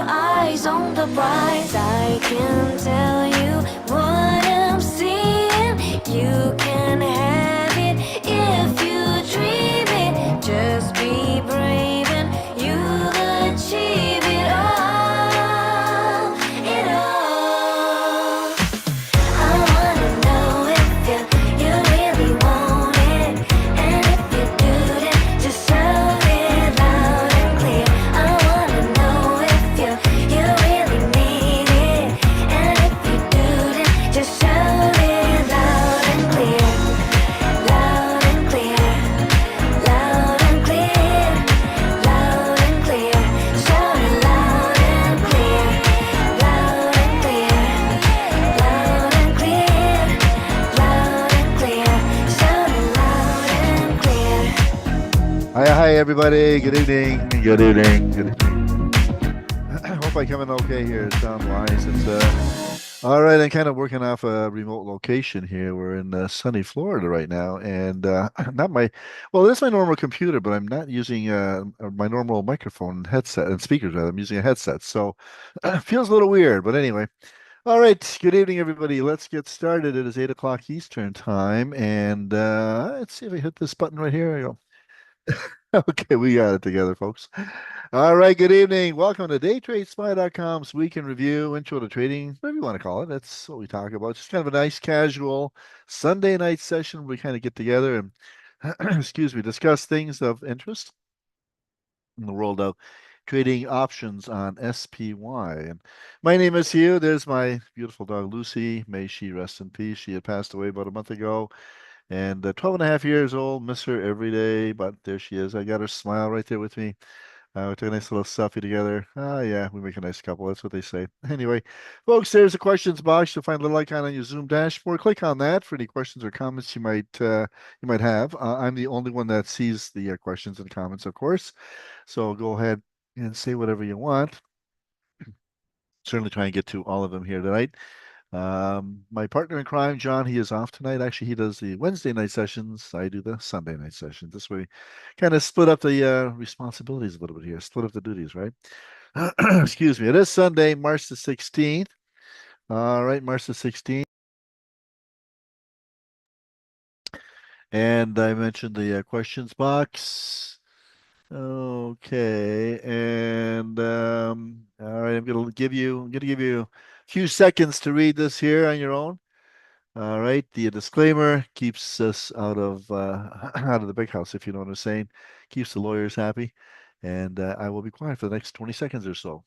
eyes on the prize. I can tell you what I'm seeing. You can have it if you dream it. Just be brave and you'll achieve it all. It all. I wanna know if you really want it, and if you do, then just shout it loud and clear. I wanna know if you really need it, and if you do, then just shout it loud and clear, loud and clear, loud and clear, loud and clear. Shout it loud and clear, loud and clear, loud and clear, loud and clear. Shout it loud and clear. Hi, everybody. Good evening. Good evening. Good evening. Hope I'm coming okay here sound-wise. It's all right. I'm kind of working off a remote location here. We're in sunny Florida right now, and not my well, this is my normal computer, but I'm not using my normal microphone and headset and speakers. Rather, I'm using a headset, so feels a little weird. But anyway, all right. Good evening, everybody. Let's get started. It is 8 o'clock Eastern time, and let's see if I hit this button right here. There you go. Okay, we got it together, folks. All right, good evening. Welcome to DayTradeSPY.com's Week in Review, Intro to Trading, whatever you want to call it. That's what we talk about. Just kind of a nice, casual Sunday night session where we kind of get together and, excuse me, discuss things of interest in the world of trading options on SPY. And my name is Hugh. There's my beautiful dog, Lucy. May she rest in peace. She had passed away about a month ago. And 12 and a half years old, miss her every day, but there she is. I got her smile right there with me. We took a nice little selfie together. Yeah, we make a nice couple. That's what they say. Anyway, folks, there's a questions box. You'll find a little icon on your Zoom dashboard. Click on that for any questions or comments you might have. I'm the only one that sees the questions and comments, of course. So go ahead and say whatever you want. Certainly try and get to all of them here tonight. My partner in crime, John, he is off tonight. Actually, he does the Wednesday night sessions. I do the Sunday night sessions. This way, kind of split up the responsibilities a little bit here, split up the duties, right? Excuse me. It is Sunday, March the 16th. All right, March the 16th. And I mentioned the questions box. Okay, and all right, I'm gonna give you a few seconds to read this here on your own. All right, the disclaimer keeps us out of out of the big house, if you know what I'm saying. Keeps the lawyers happy, and I will be quiet for the next 20 seconds or so.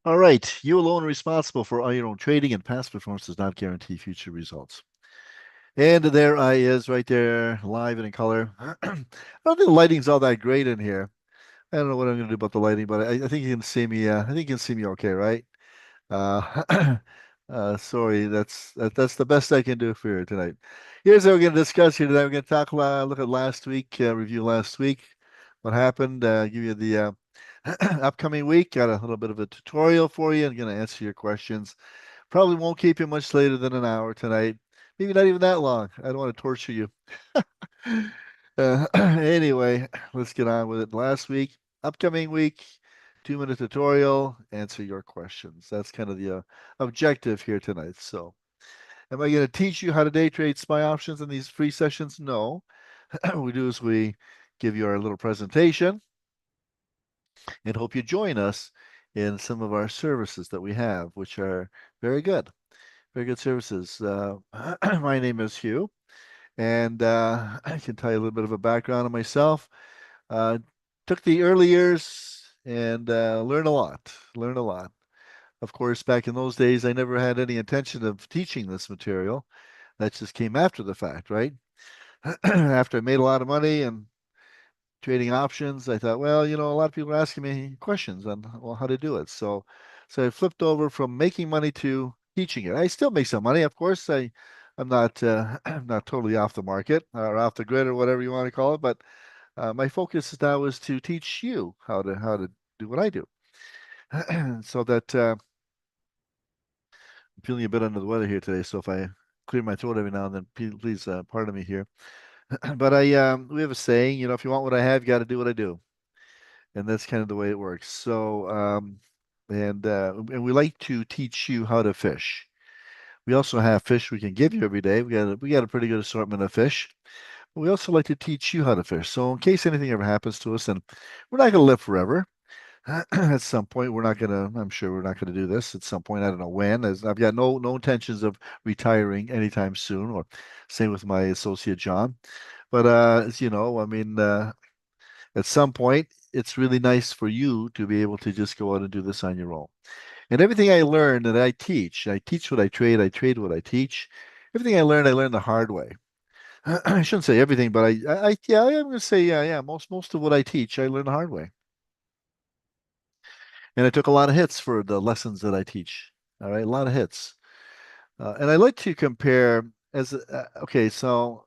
All right, you alone are responsible for all your own trading, and past performance does not guarantee future results. And there I is, right there, live and in color. I don't think the lighting's all that great in here. I don't know what I'm going to do about the lighting, but I think you can see me. I think you can see me okay, right? Uh, sorry, that's the best I can do for you tonight. Here's what we're going to discuss here today. We're going to look at last week, review last week, what happened, give you the upcoming week. Got a little bit of a tutorial for you. I'm going to answer your questions. Probably won't keep you much later than an hour tonight. Maybe not even that long. I don't want to torture you. Anyway, let's get on with it. Last week, upcoming week, 2-minute tutorial, answer your questions. That's kind of the objective here tonight. So, am I going to teach you how to day trade SPY options in these free sessions? No. What we do is we give you our little presentation and hope you join us in some of our services that we have, which are very good. Very good services. My name is Hugh, and I can tell you a little bit of a background on myself. Took the early years and learned a lot. Learned a lot. Of course, back in those days, I never had any intention of teaching this material. That just came after the fact, right? After I made a lot of money and trading options, I thought, well, a lot of people are asking me questions on how to do it. So I flipped over from making money to teaching it. I still make some money, of course. I'm not I'm not totally off the market or off the grid or whatever you want to call it, but my focus now is to teach you how to do what I do. So that I'm feeling a bit under the weather here today. So if I clear my throat every now and then, please pardon me here. But we have a saying, if you want what I have, you got to do what I do, and that's kind of the way it works. So and we like to teach you how to fish. We also have fish we can give you every day. We got a pretty good assortment of fish. But we also like to teach you how to fish. So in case anything ever happens to us, and we're not going to live forever. At some point, I'm sure we're not gonna do this at some point. I don't know when, as I've got no intentions of retiring anytime soon, or same with my associate John. But as you know, I mean, at some point, it's really nice for you to be able to just go out and do this on your own. And everything I learn that I teach what I trade what I teach. Everything I learned the hard way. I shouldn't say everything, but yeah, I'm gonna say yeah. Most of what I teach, I learned the hard way. And I took a lot of hits for the lessons that I teach. All right, a lot of hits. And I like to compare okay, so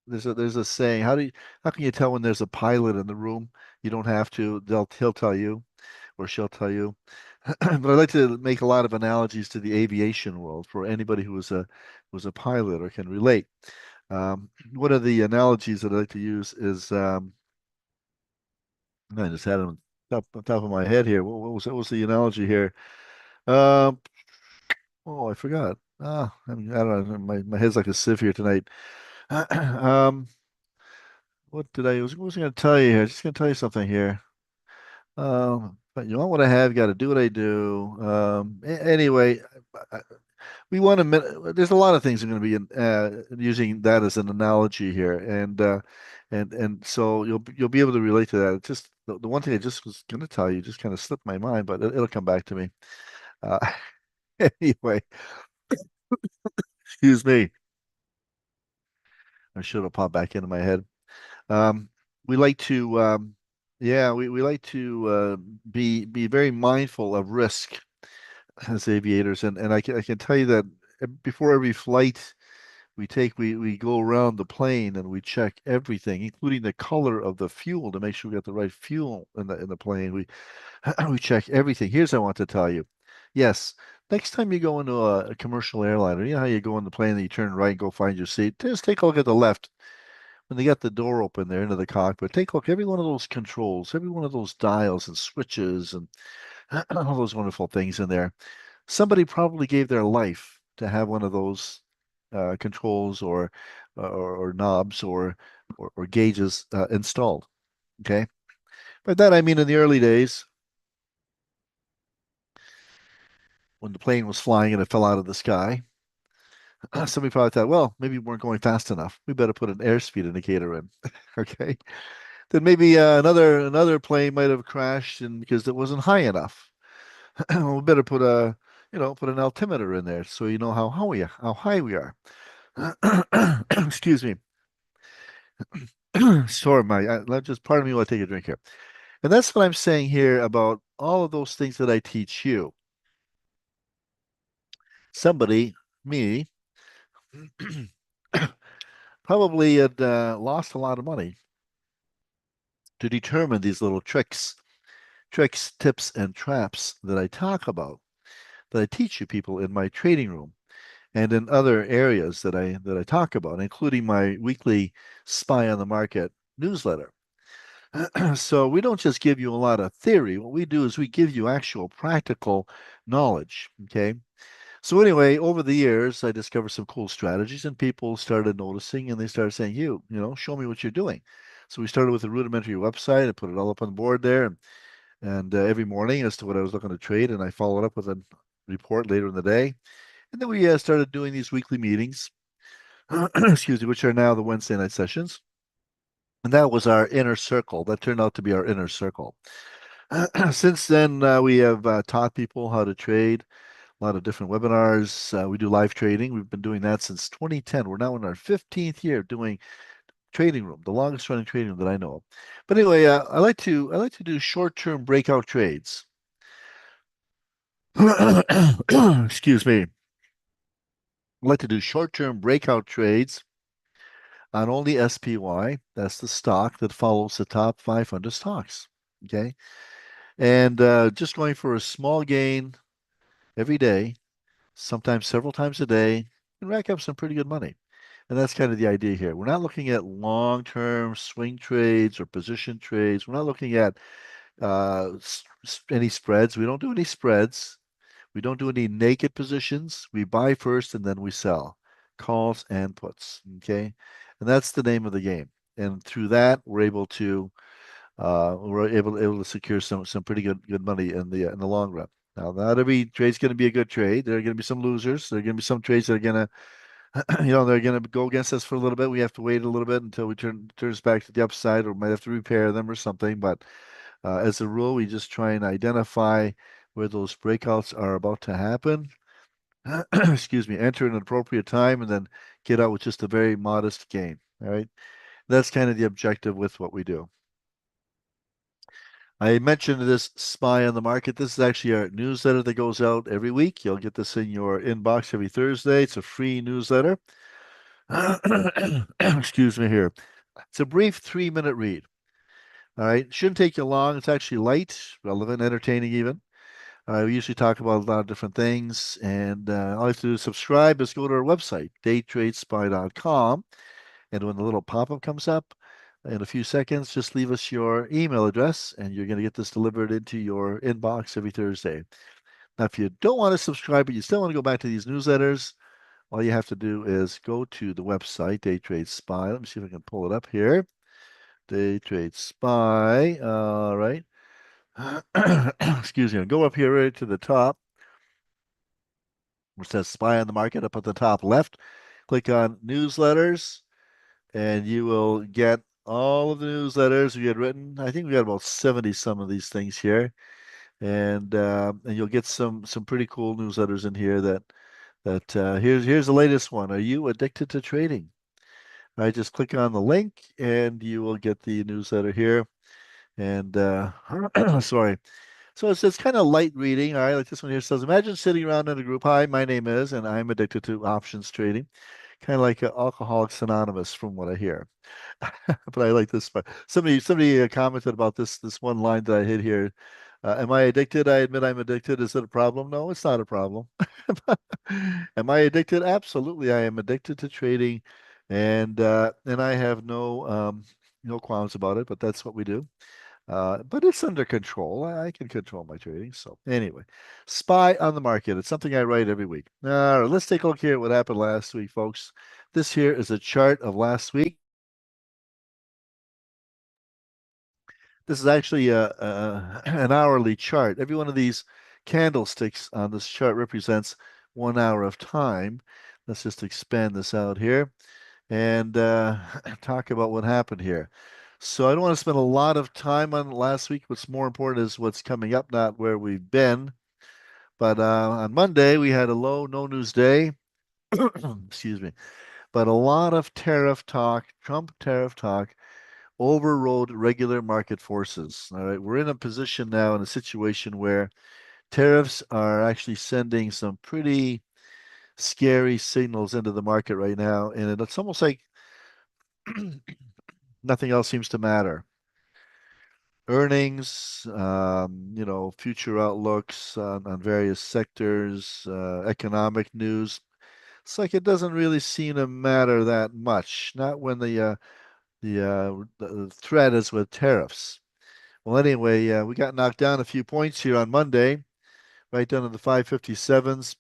there's a saying, how can you tell when there's a pilot in the room? You don't have to. He'll tell you or she'll tell you. But I like to make a lot of analogies to the aviation world for anybody who was a pilot or can relate. One of the analogies that I like to use is I just had it on top of my head here. What was the analogy here? Um, oh, I forgot. I don't know. My head's like a sieve here tonight. Um, what was I going to tell you here? Just going to tell you something here. But you want what I have, got to do what I do. Anyway, I- we want to. There's a lot of things I'm going to be using that as an analogy here, and so you'll be able to relate to that. It's just the one thing I just was going to tell you just kind of slipped my mind, but it'll come back to me. Uh, anyway, excuse me. I should have popped back into my head. Um, we like to, yeah, we like to be very mindful of risk as aviators, and I can tell you that before every flight we go around the plane and we check everything, including the color of the fuel to make sure we got the right fuel in the plane. We we check everything. Here's what I want to tell you. Yes, next time you go into a commercial airliner, you know how you go in the plane and you turn right and go find your seat. Just take a look at the left when they got the door open there into the cockpit, take a look, every one of those controls, every one of those dials and switches and all those wonderful things in there. Somebody probably gave their life to have one of those controls or knobs or gauges installed. Okay. By that I mean in the early days when the plane was flying and it fell out of the sky, somebody probably thought, well, maybe we weren't going fast enough. We better put an airspeed indicator in. Okay. Then maybe another plane might have crashed and because it wasn't high enough. We better put an altimeter in there so you know how high we are. Excuse me. Sorry, just pardon me while I take a drink here. And that's what I'm saying here about all of those things that I teach you. Somebody, me, probably had lost a lot of money to determine these little tricks, tips, and traps that I talk about, that I teach you people in my trading room and in other areas that I talk about, including my weekly Spy on the Market newsletter. So we don't just give you a lot of theory. What we do is we give you actual practical knowledge. Okay. So anyway, over the years, I discovered some cool strategies, and people started noticing, and they started saying, show me what you're doing." So we started with a rudimentary website. I put it all up on the board there, and every morning as to what I was looking to trade, and I followed up with a report later in the day. And then we started doing these weekly meetings, excuse me, which are now the Wednesday night sessions. And that was our inner circle. That turned out to be our inner circle. Since then, we have taught people how to trade, a lot of different webinars. We do live trading. We've been doing that since 2010. We're now in our 15th year doing trading room, the longest running trading room that I know of. But anyway, I like to do short-term breakout trades. Excuse me. I like to do short-term breakout trades on only SPY. That's the stock that follows the top 500 stocks. Okay. And just going for a small gain every day, sometimes several times a day, and rack up some pretty good money. And that's kind of the idea here. We're not looking at long-term swing trades or position trades. We're not looking at any spreads. We don't do any spreads. We don't do any naked positions. We buy first and then we sell. Calls and puts. Okay. And that's the name of the game. And through that, we're able to secure some pretty good money in the long run. Now, not every trade's going to be a good trade. There are going to be some losers. There are going to be some trades that are going to they're going to go against us for a little bit. We have to wait a little bit until we turns back to the upside, or might have to repair them or something. But as a rule, we just try and identify where those breakouts are about to happen. Excuse me, enter at an appropriate time, and then get out with just a very modest gain. All right, that's kind of the objective with what we do. I mentioned this spy on the market. This is actually our newsletter that goes out every week. You'll get this in your inbox every Thursday. It's a free newsletter. Excuse me here. It's a brief 3-minute read. All right. Shouldn't take you long. It's actually light, relevant, entertaining even. We usually talk about a lot of different things. And all you have to do is subscribe. Just go to our website, DayTradeSPY.com. And when the little pop-up comes up in a few seconds, just leave us your email address and you're going to get this delivered into your inbox every Thursday. Now, if you don't want to subscribe, but you still want to go back to these newsletters, all you have to do is go to the website, DayTradeSPY. Let me see if I can pull it up here. DayTradeSPY. All right. Excuse me. Go up here right to the top where it says Spy on the Market up at the top left. Click on newsletters and you will get all of the newsletters we had written. I think we got about 70 some of these things here. And you'll get some pretty cool newsletters in here here's the latest one. Are you addicted to trading? I just click on the link and you will get the newsletter here. And sorry. So it's kind of light reading. All right, like this one here says, imagine sitting around in a group. Hi, my name is, and I'm addicted to options trading. Kind of like Alcoholics Anonymous from what I hear. But I like this part. Somebody commented about this one line that I hit here. Am I addicted? I admit I'm addicted. Is it a problem? No, it's not a problem. Am I addicted? Absolutely, I am addicted to trading, and I have no qualms about it. But that's what we do. But it's under control. I can control my trading. So anyway, spy on the market. It's something I write every week. All right, let's take a look here at what happened last week, folks. This here is a chart of last week. This is actually an hourly chart. Every one of these candlesticks on this chart represents 1 hour of time. Let's just expand this out here and talk about what happened here. So I don't want to spend a lot of time on last week. What's more important is what's coming up, not where we've been. But on Monday, we had a low, no news day. Excuse me. But a lot of tariff talk, Trump tariff talk, overrode regular market forces. All right. We're in a position now in a situation where tariffs are actually sending some pretty scary signals into the market right now. And it's almost like nothing else seems to matter. Earnings, future outlooks on various sectors, economic news. It's like it doesn't really seem to matter that much. Not when the threat is with tariffs. Well, anyway, we got knocked down a few points here on Monday, right down to the 557s,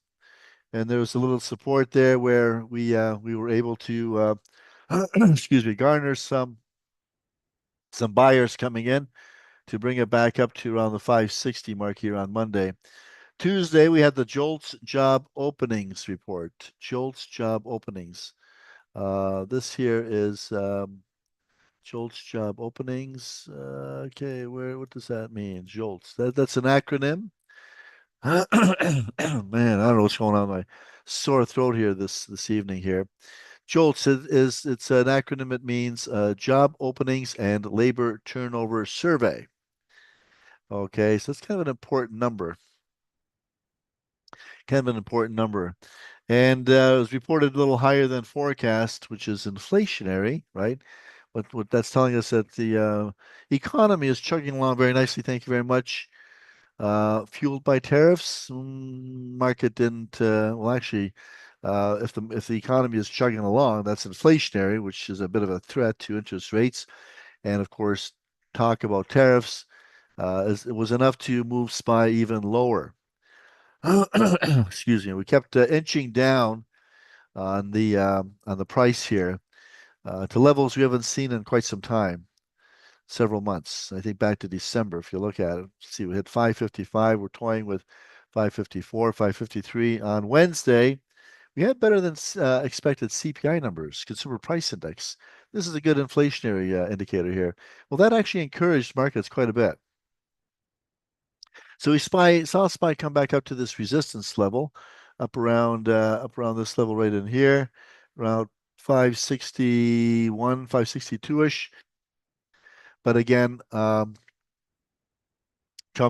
and there was a little support there where we were able to excuse me, garner some buyers coming in to bring it back up to around the 560 mark here on Monday. Tuesday, we had the JOLTS job openings report. JOLTS job openings. This here is JOLTS job openings. Okay, what does that mean? JOLTS. That's an acronym. Man, I don't know what's going on. My sore throat here this evening here. JOLTS it's an acronym. It means Job Openings and Labor Turnover Survey. Okay, so it's kind of an important number. Kind of an important number. And it was reported a little higher than forecast, which is inflationary, right? What that's telling us that the economy is chugging along very nicely. Thank you very much. Fueled by tariffs, market didn't. Well, actually, if the economy is chugging along, that's inflationary, which is a bit of a threat to interest rates. And of course, talk about tariffs it was enough to move SPY even lower. Excuse me. We kept inching down on the price here to levels we haven't seen in quite some time, several months. I think back to December. If you look at it, see, we hit 555. We're toying with 554, 553 on Wednesday. We had better than expected CPI numbers, consumer price index. This is a good inflationary indicator here. Well, that actually encouraged markets quite a bit. So saw SPY come back up to this resistance level, up around this level right in here, around 561, 562-ish. But again, Trump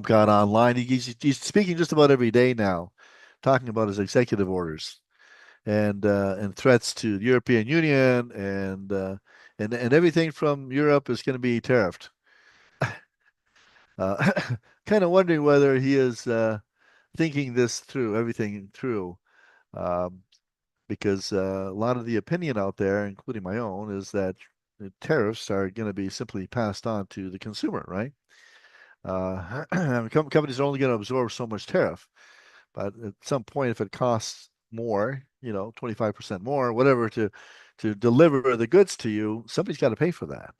got online. He's speaking just about every day now, talking about his executive orders and threats to the European Union and everything from Europe is going to be tariffed. Uh, kind of wondering whether he is thinking this through, everything through, um, because a lot of the opinion out there, including my own, is that the tariffs are going to be simply passed on to the consumer, right? Companies are only going to absorb so much tariff, but at some point, if it costs more, 25% more, whatever, to deliver the goods to you, somebody's got to pay for that.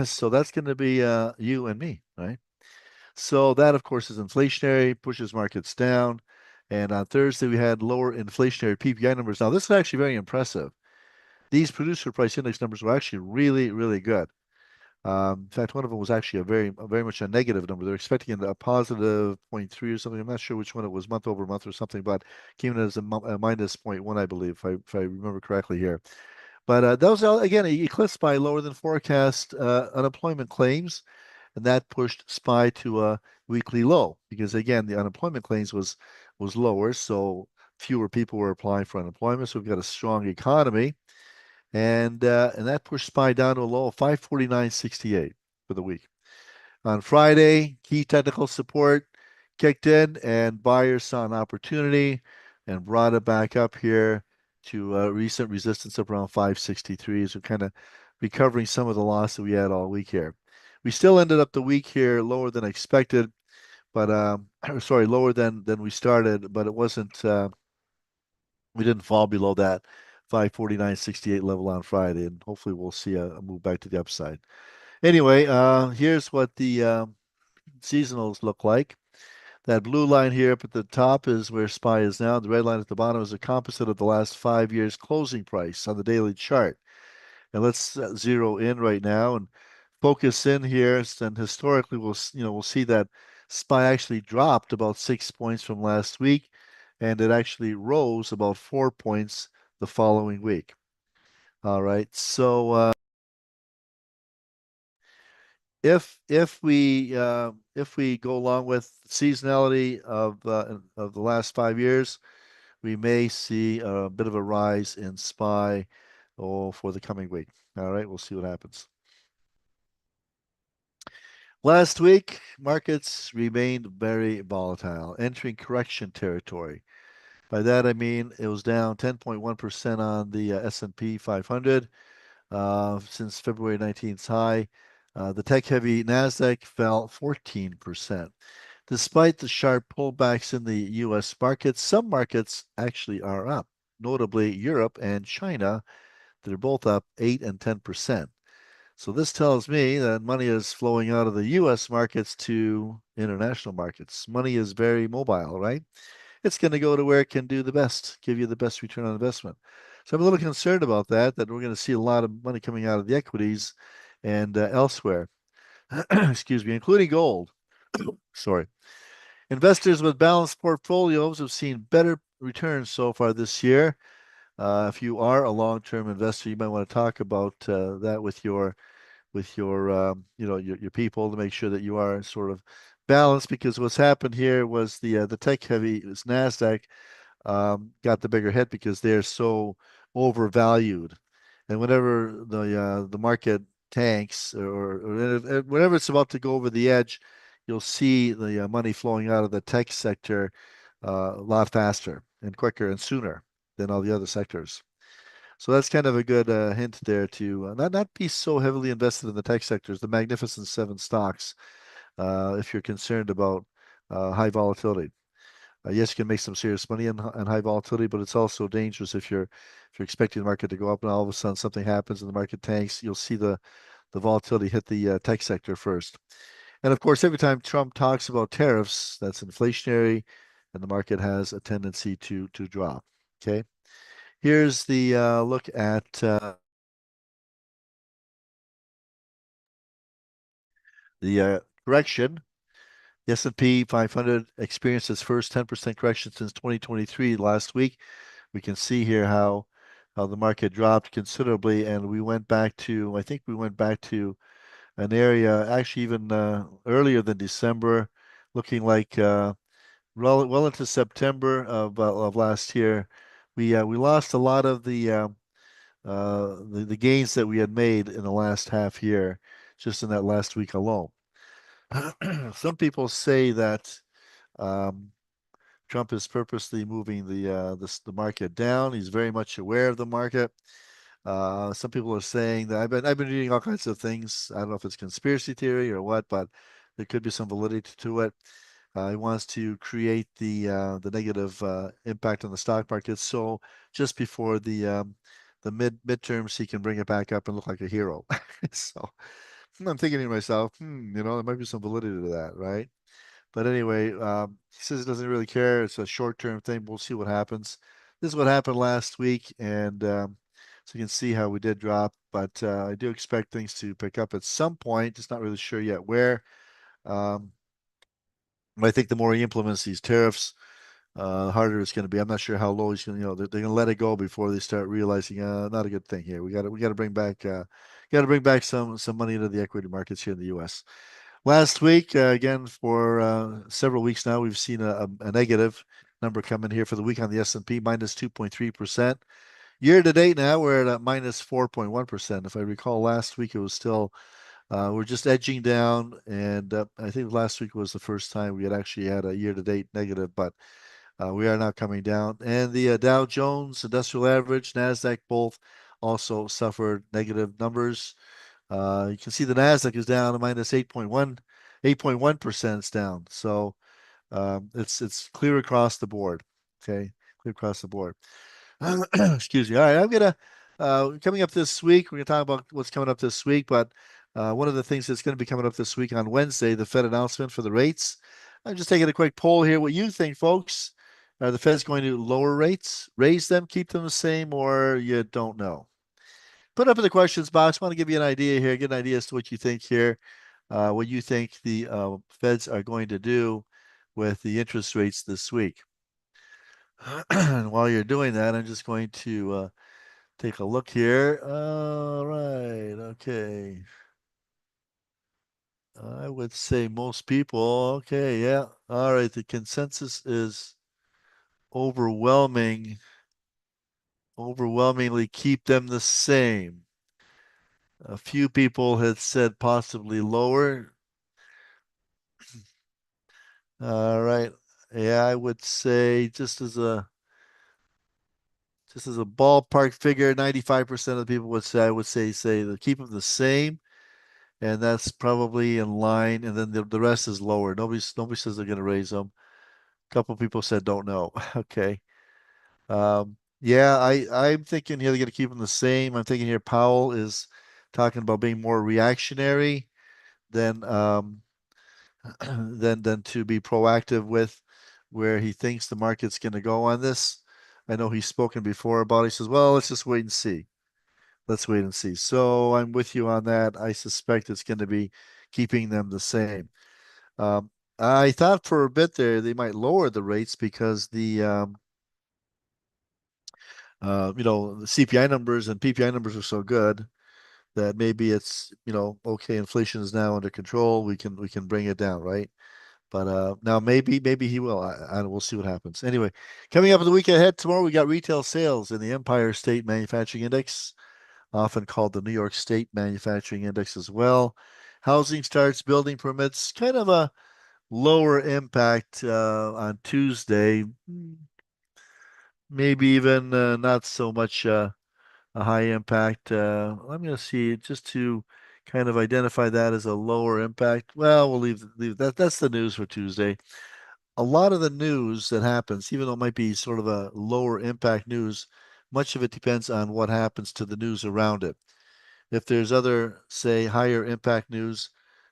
So that's going to be you and me, right? So that, of course, is inflationary, pushes markets down. And on Thursday, we had lower inflationary PPI numbers. Now, this is actually very impressive. These producer price index numbers were actually really, really good. In fact, one of them was actually very much a negative number. They're expecting a positive zero point 0.3 or something. I'm not sure which one it was, month over month or something, but came in as a minus zero point 0.1, I believe, if I remember correctly here. But that was again eclipsed by lower than forecast unemployment claims, and that pushed SPY to a weekly low because again the unemployment claims was lower, so fewer people were applying for unemployment. So we've got a strong economy, and that pushed SPY down to a low of 549.68 for the week. On Friday, key technical support kicked in, and buyers saw an opportunity and brought it back up here to recent resistance of around 563. So kind of recovering some of the loss that we had all week here. We still ended up the week here lower than expected, but sorry, lower than we started, but it wasn't. We didn't fall below that 549.68 level on Friday, and hopefully we'll see a move back to the upside. Anyway, here's what the seasonals look like. That blue line here up at the top is where SPY is now. The red line at the bottom is a composite of the last 5 years closing price on the daily chart. And let's zero in right now and focus in here. And historically, we'll see that SPY actually dropped about 6 points from last week, and it actually rose about 4 points the following week. All right, so if we go along with seasonality of the last 5 years, we may see a bit of a rise in SPY for the coming week. All right, we'll see what happens. Last week, markets remained very volatile, entering correction territory. By that I mean it was down 10.1% on the S&P 500 since February 19th's high. The tech-heavy Nasdaq fell 14%. Despite the sharp pullbacks in the U.S. markets, some markets actually are up, notably Europe and China. They're both up 8 and 10%. So this tells me that money is flowing out of the U.S. markets to international markets. Money is very mobile, right? It's going to go to where it can do the best, give you the best return on investment. So I'm a little concerned about that we're going to see a lot of money coming out of the equities and elsewhere, excuse me, including gold. Sorry. Investors with balanced portfolios have seen better returns so far this year. If you are a long-term investor, you might want to talk about that with your people to make sure that you are sort of balanced, because what's happened here was the tech heavy Nasdaq got the bigger hit because they're so overvalued, and whenever the market tanks or whenever it's about to go over the edge, you'll see the money flowing out of the tech sector a lot faster and quicker and sooner than all the other sectors. So that's kind of a good hint there to not be so heavily invested in the tech sectors, the Magnificent Seven stocks, if you're concerned about high volatility. Yes, you can make some serious money on high volatility, but it's also dangerous if you're expecting the market to go up and all of a sudden something happens and the market tanks. You'll see the volatility hit the tech sector first. And of course, every time Trump talks about tariffs, that's inflationary, and the market has a tendency to drop. Okay, here's the look at the correction. The S&P 500 experienced its first 10% correction since 2023 last week. We can see here how the market dropped considerably, and we went back to, I think we went back to an area actually even earlier than December, looking like well into September of last year. We lost a lot of the gains that we had made in the last half year, just in that last week alone. Some people say that um, Trump is purposely moving the market down. He's very much aware of the market. Some people are saying that I've been reading all kinds of things. I don't know if it's conspiracy theory or what, but there could be some validity to it. He wants to create the negative impact on the stock market. So just before the midterms, he can bring it back up and look like a hero. So I'm thinking to myself, there might be some validity to that, right? But anyway, he says he doesn't really care. It's a short-term thing. We'll see what happens. This is what happened last week, and so you can see how we did drop. But I do expect things to pick up at some point. Just not really sure yet where. Um, I think the more he implements these tariffs, the harder it's going to be. I'm not sure how low he's going to, they're going to let it go before they start realizing, not a good thing here. We got to bring back some money into the equity markets here in the U.S. Last week, again, for several weeks now, we've seen a negative number come in here for the week on the S&P, minus 2.3%. Year to date now, we're at minus 4.1%. If I recall, last week it was still, we're just edging down. And I think last week was the first time we had actually had a year to date negative, but we are now coming down. And the Dow Jones Industrial Average, NASDAQ both also suffered negative numbers. You can see the Nasdaq is down to minus 8.1%. It's down. So it's clear across the board. Okay, clear across the board. Excuse me. All right, I'm gonna coming up this week. We're gonna talk about what's coming up this week, but one of the things that's going to be coming up this week on Wednesday, the Fed announcement for the rates. I'm just taking a quick poll here. What you think, folks? Are the Fed's going to lower rates, raise them, keep them the same, or you don't know? Put up in the questions box. I want to give you an idea here, get an idea as to what you think here, what you think the Feds are going to do with the interest rates this week. And while you're doing that, I'm just going to take a look here. All right, okay. I would say most people, okay, yeah. All right, the consensus is overwhelmingly keep them the same. A few people had said possibly lower. All right. Yeah, I would say just as a ballpark figure, 95% of the people would say I would say to keep them the same, and that's probably in line. And then the rest is lower. Nobody says they're going to raise them. A couple people said don't know. Okay. Yeah, I'm thinking here they're going to keep them the same. I'm thinking here Powell is talking about being more reactionary than than to be proactive with where he thinks the market's going to go on this. I know he's spoken before about it. He says, well, let's just wait and see. Let's wait and see. So I'm with you on that. I suspect it's going to be keeping them the same. Um, I thought for a bit there they might lower the rates because the CPI numbers and PPI numbers are so good that maybe it's, okay, inflation is now under control. We can bring it down, right? But now maybe he will. We'll see what happens. Anyway, coming up in the week ahead tomorrow, we got retail sales in the Empire State Manufacturing Index, often called the New York State Manufacturing Index as well. Housing starts, building permits, kind of a lower impact on Tuesday. Maybe even not so much a high impact. I'm going to see just to kind of identify that as a lower impact. Well, we'll leave that. That's the news for Tuesday. A lot of the news that happens, even though it might be sort of a lower impact news, much of it depends on what happens to the news around it. If there's other, say, higher impact news,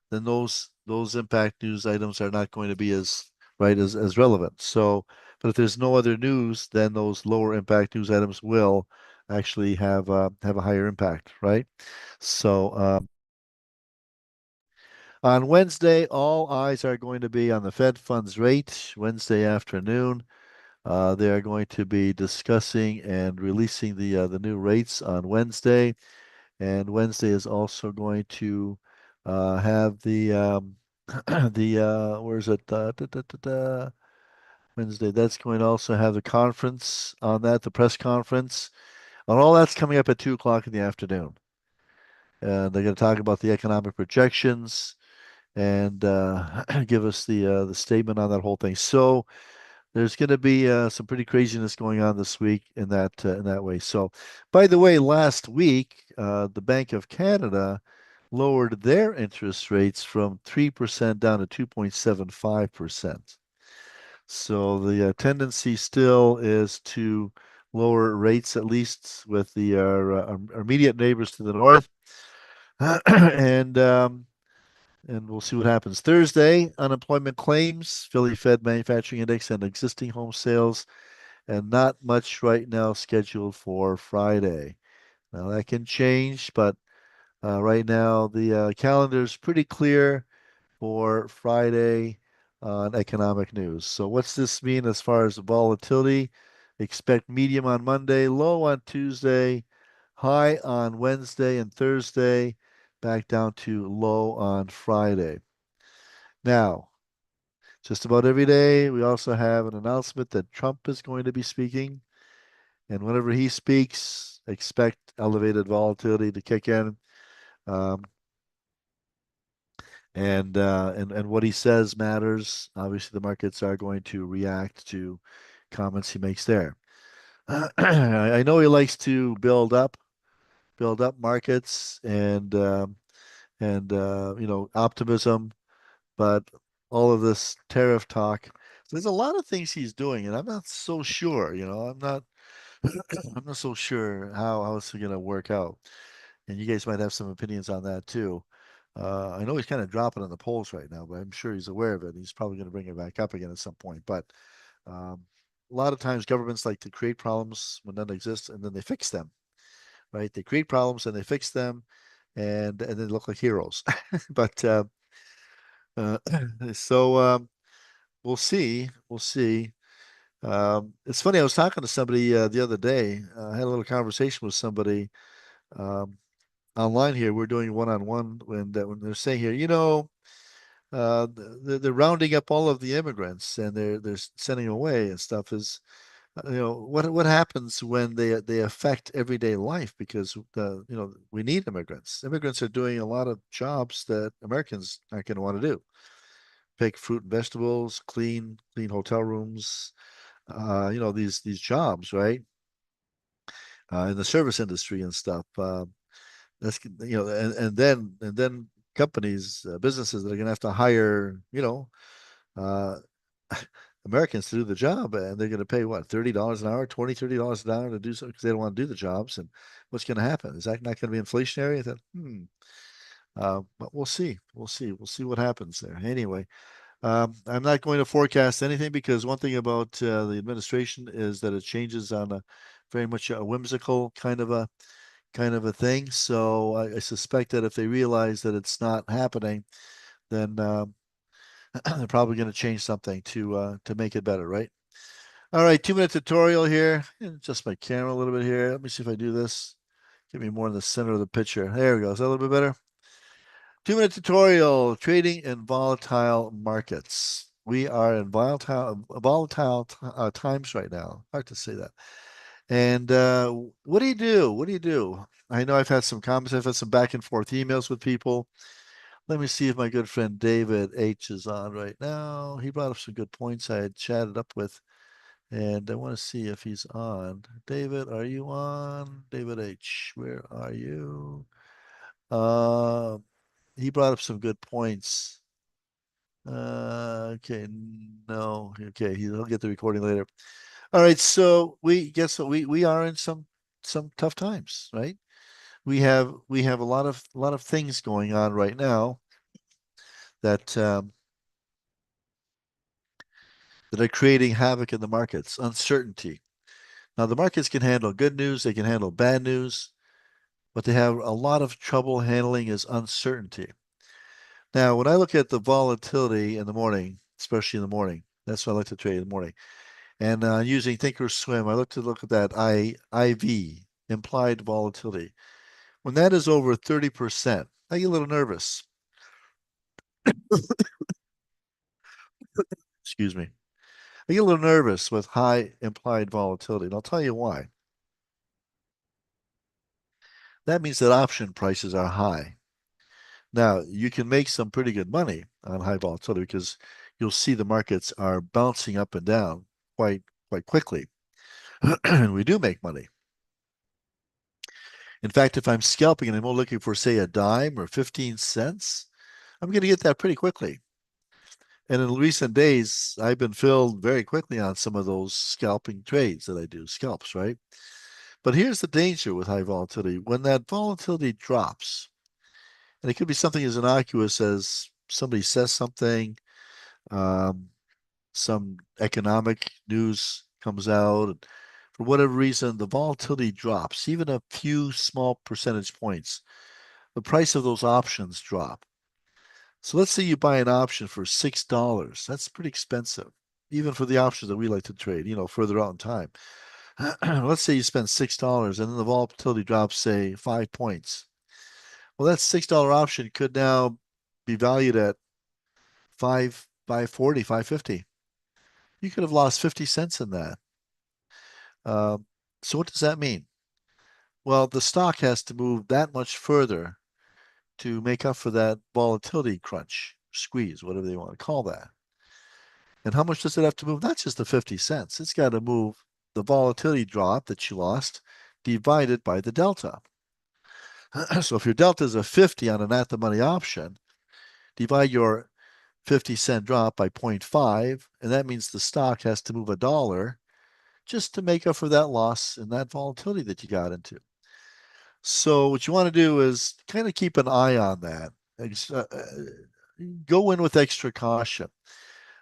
then those impact news items are not going to be as right as relevant. So, but if there's no other news, then those lower impact news items will actually have a higher impact, right? So on Wednesday, all eyes are going to be on the Fed funds rate Wednesday afternoon. They are going to be discussing and releasing the new rates on Wednesday. And Wednesday is also going to have the the where is it? Wednesday. That's going to also have the conference on that, the press conference. And all that's coming up at 2 o'clock in the afternoon. And they're going to talk about the economic projections and give us the statement on that whole thing. So there's going to be some pretty craziness going on this week in that way. So, by the way, last week the Bank of Canada lowered their interest rates from 3% down to 2.75%. So the tendency still is to lower rates, at least with our immediate neighbors to the north, and we'll see what happens. Thursday, unemployment claims, Philly Fed Manufacturing Index, and existing home sales, and not much right now scheduled for Friday. Now that can change, but right now the calendar is pretty clear for Friday on economic news. So what's this mean as far as volatility? Expect medium on Monday, low on Tuesday, high on Wednesday and Thursday, back down to low on Friday. Now, just about every day, we also have an announcement that Trump is going to be speaking. And whenever he speaks, expect elevated volatility to kick in. Um, and what he says matters. Obviously, the markets are going to react to comments he makes there. I know he likes to build up markets and optimism, but all of this tariff talk. There's a lot of things he's doing, and I'm not so sure. I'm not I'm not so sure how it's going to work out. And you guys might have some opinions on that too. I know he's kind of dropping in the polls right now, but I'm sure he's aware of it. He's probably going to bring it back up again at some point. But um, a lot of times governments like to create problems when none exist, and then they fix them, right? They create problems and they fix them, and they look like heroes. But uh, so we'll see. We'll see. It's funny. I was talking to somebody the other day. I had a little conversation with somebody um, online here. We're doing one-on-one when they're saying here, they're rounding up all of the immigrants and they're sending them away and stuff. Is what happens when they affect everyday life? Because we need immigrants. Immigrants are doing a lot of jobs that Americans aren't going to want to do. Pick fruit and vegetables, clean hotel rooms. These jobs, right? In the service industry and stuff. That's and then companies, businesses that are going to have to hire, uh, Americans to do the job, and they're going to pay what, $30 an hour, 20, $30 an hour to do so because they don't want to do the jobs. And what's going to happen? Is that not going to be inflationary? I thought, but we'll see. We'll see what happens there. Anyway, I'm not going to forecast anything because one thing about the administration is that it changes on a very much a whimsical kind of a thing. So I suspect that if they realize that it's not happening, then they're probably going to change something to make it better, right? All right, 2 minute tutorial here. Adjust my camera a little bit here. Let me see if I do this. Get me more in the center of the picture. There we go. Is that a little bit better? 2 minute tutorial, trading in volatile markets. We are in volatile times right now. Hard to say that. And what do you do? What do you do? I know I've had some comments. I've had some back and forth emails with people. Let me see if my good friend David H is on right now. He brought up some good points I had chatted up with, and I want to see if he's on. David, are you on? David H, where are you? Uh, he brought up some good points. Okay, no, okay, he'll get the recording later. All right, so we guess what we are in some tough times, right? We have a lot of things going on right now that that are creating havoc in the markets, uncertainty. Now the markets can handle good news, they can handle bad news, but they have a lot of trouble handling is uncertainty. Now, when I look at the volatility in the morning, especially in the morning, that's what I like to trade in the morning. And using Thinkorswim, I look at that IV, implied volatility. When that is over 30%, I get a little nervous. Excuse me. I get a little nervous with high implied volatility, and I'll tell you why. That means that option prices are high. Now, you can make some pretty good money on high volatility because you'll see the markets are bouncing up and down quite quickly. And we do make money. In fact, if I'm scalping and I'm only looking for, say, a dime or 15 cents, I'm going to get that pretty quickly. And in recent days, I've been filled very quickly on some of those scalping trades that I do, scalps, right? But here's the danger with high volatility. When that volatility drops, and it could be something as innocuous as somebody says something, um, some economic news comes out, and for whatever reason, the volatility drops, even a few small percentage points. The price of those options drop. So let's say you buy an option for $6. That's pretty expensive, even for the options that we like to trade, further out in time. Let's say you spend $6 and then the volatility drops, say, 5 points. Well, that $6 option could now be valued at 540, 550. You could have lost 50 cents in that. Um, so what does that mean? Well, the stock has to move that much further to make up for that volatility crunch, squeeze, whatever they want to call that. And how much does it have to move? Not just the 50 cents. It's got to move the volatility drop that you lost divided by the delta. So if your delta is a 50 on an at the money option, divide your 50-cent drop by 0.5, and that means the stock has to move $1 just to make up for that loss and that volatility that you got into. So what you want to do is kind of keep an eye on that. Go in with extra caution.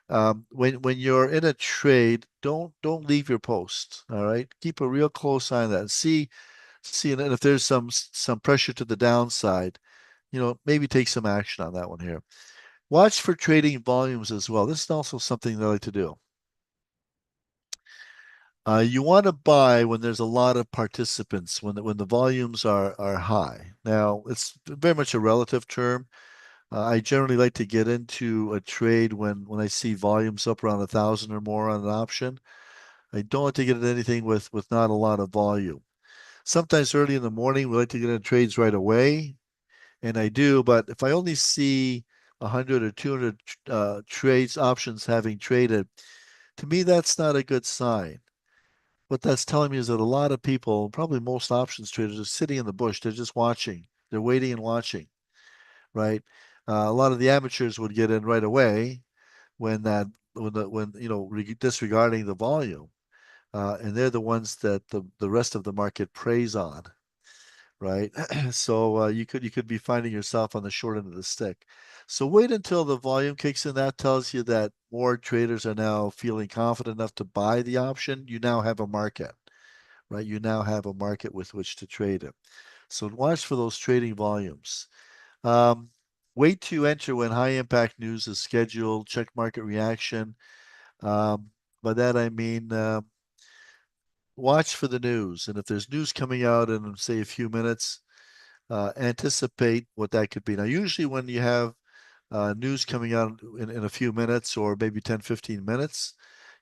When you're in a trade, don't leave your post. All right, keep a real close eye on that. See, and if there's some pressure to the downside, maybe take some action on that one here. Watch for trading volumes as well. This is also something that I like to do. You want to buy when there's a lot of participants, when the volumes are high. Now, it's very much a relative term. I generally like to get into a trade when I see volumes up around 1,000 or more on an option. I don't like to get into anything with not a lot of volume. Sometimes early in the morning, we like to get into trades right away, and I do. But if I only see 100 or 200 trades options having traded, to me, that's not a good sign. What that's telling me is that a lot of people, probably most options traders, are sitting in the bush. They're just watching. They're waiting and watching, right? A lot of the amateurs would get in right away when disregarding the volume, and they're the ones that the rest of the market preys on, right? So you could be finding yourself on the short end of the stick. So wait until the volume kicks in. That tells you that more traders are now feeling confident enough to buy the option. You now have a market, right? You now have a market with which to trade it. So watch for those trading volumes. Um, Wait to enter when high impact news is scheduled. Check market reaction. By that I mean watch for the news, and if there's news coming out in say a few minutes, anticipate what that could be. Now, usually when you have news coming out in a few minutes or maybe 10, 15 minutes,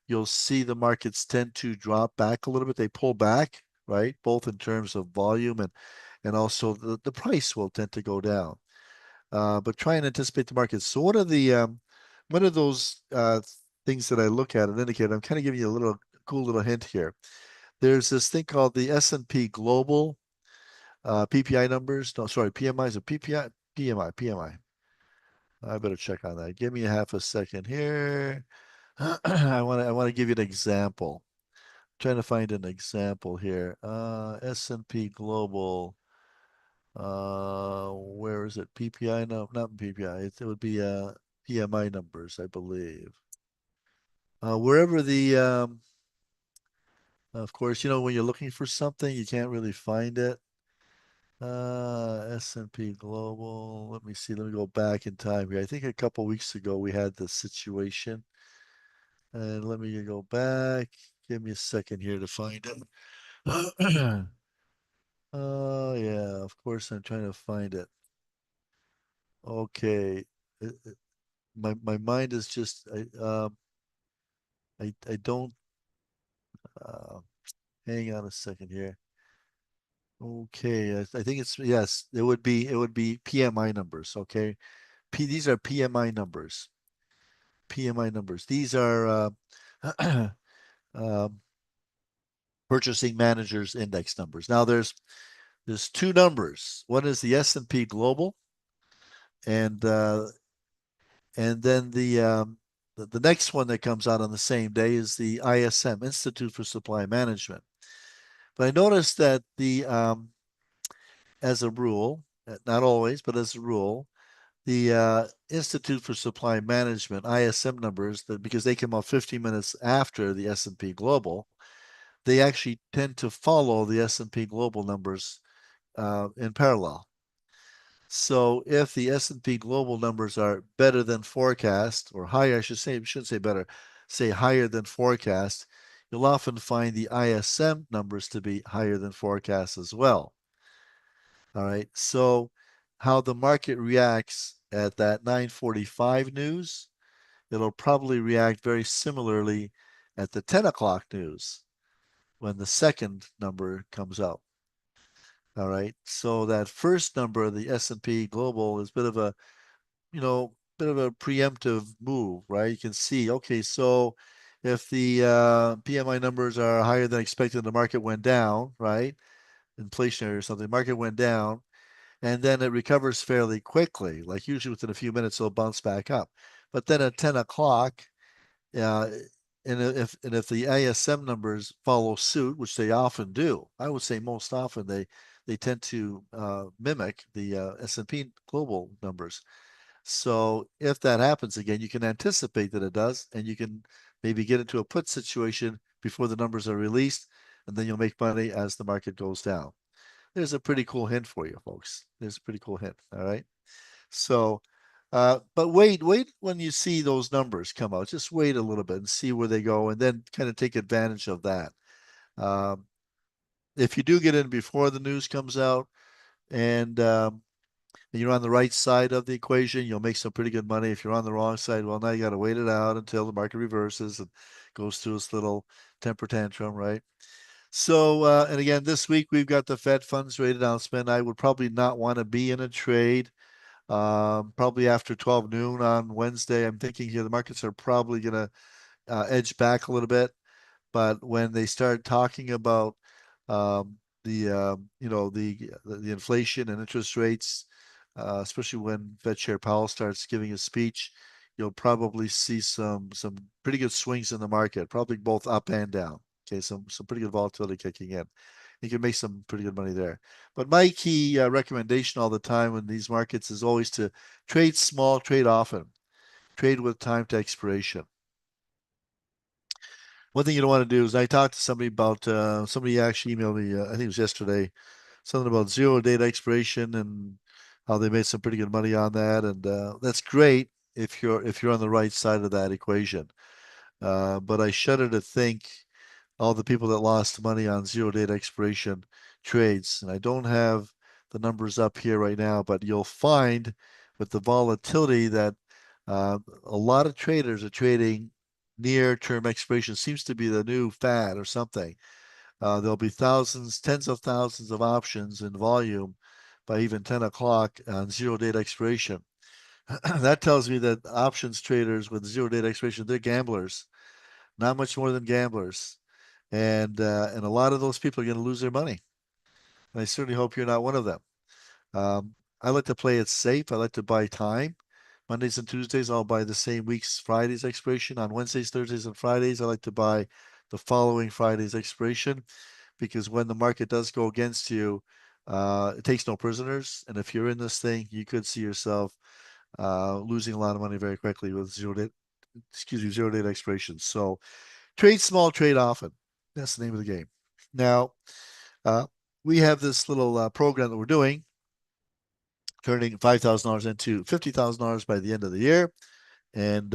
you'll see the markets tend to drop back a little bit. They pull back, right? Both in terms of volume and also the price will tend to go down. but try and anticipate the market. So one of those things that I look at and indicate, I'm kind of giving you a little cool little hint here. There's this thing called the S&P Global PPI numbers. No, sorry, PMIs or PPI, PMI. I better check on that. Give me a half a second here. I want to give you an example. Trying to find an example here. S&P Global. Where is it? PPI? No, not PPI. It would be PMI numbers, I believe. Wherever of course, when you're looking for something, you can't really find it. S&P Global. Let me see. Let me go back in time here. I think a couple weeks ago we had this situation. And let me go back. Give me a second here to find it. Oh, yeah. Of course, I'm trying to find it. Okay. My mind is just I don't uh, hang on a second here. Okay, I think it's yes, it would be PMI numbers. Okay, these are PMI numbers. PMI numbers. These are um, purchasing managers index numbers. Now there's two numbers. One is the S&P Global, and then the next one that comes out on the same day is the ISM, Institute for Supply Management. But I noticed that as a rule, not always, but as a rule, the Institute for Supply Management (ISM) numbers, because they come out 15 minutes after the S&P Global, they actually tend to follow the S&P Global numbers in parallel. So if the S&P Global numbers are better than forecast, or higher, I shouldn't say better, say higher than forecast, you'll often find the ISM numbers to be higher than forecast as well. All right. So how the market reacts at that 9:45 news, it'll probably react very similarly at the 10 o'clock news when the second number comes out. All right. So that first number of the S&P Global is a bit of a, bit of a preemptive move, right? You can see, okay, so if the PMI numbers are higher than expected, the market went down, right? Inflationary or something, market went down, and then it recovers fairly quickly. Like usually within a few minutes, it'll bounce back up. But then at 10 o'clock, uh, and if the ISM numbers follow suit, which they often do, I would say most often they tend to mimic the S&P global numbers. So if that happens again, you can anticipate that it does, and you can maybe get into a put situation before the numbers are released, and then you'll make money as the market goes down. There's a pretty cool hint for you, folks. There's a pretty cool hint. All right. So, but wait when you see those numbers come out. Just wait a little bit and see where they go, and then kind of take advantage of that. Um, if you do get in before the news comes out, and you're on the right side of the equation, you'll make some pretty good money. If you're on the wrong side, well, now you got to wait it out until the market reverses and goes through its little temper tantrum, right? So, and again, this week we've got the Fed funds rate announcement. I would probably not want to be in a trade. Probably after 12 noon on Wednesday. I'm thinking here the markets are probably going to edge back a little bit. But when they start talking about the inflation and interest rates, especially when Fed Chair Powell starts giving a speech, you'll probably see some pretty good swings in the market, probably both up and down. Okay, some pretty good volatility kicking in. You can make some pretty good money there. But my key recommendation all the time in these markets is always to trade small, trade often, trade with time to expiration. One thing you don't want to do is I talked to somebody about somebody actually emailed me, I think it was yesterday, something about zero data expiration and how they made some pretty good money on that, and that's great if you're on the right side of that equation. But I shudder to think all the people that lost money on zero data expiration trades. And I don't have the numbers up here right now, but you'll find with the volatility that a lot of traders are trading near term expiration. Seems to be the new fad or something. There'll be thousands, tens of thousands of options in volume by even 10 o'clock on zero date expiration. That tells me that options traders with zero date expiration, they're gamblers, not much more than gamblers. And a lot of those people are going to lose their money. And I certainly hope you're not one of them. I like to play it safe. I like to buy time. Mondays and Tuesdays, I'll buy the same week's Friday's expiration. On Wednesdays, Thursdays, and Fridays, I like to buy the following Friday's expiration because when the market does go against you, it takes no prisoners. And if you're in this thing, you could see yourself losing a lot of money very quickly with zero date expirations. So trade small, trade often. That's the name of the game. Now, uh, we have this little program that we're doing, turning $5,000 into $50,000 by the end of the year. And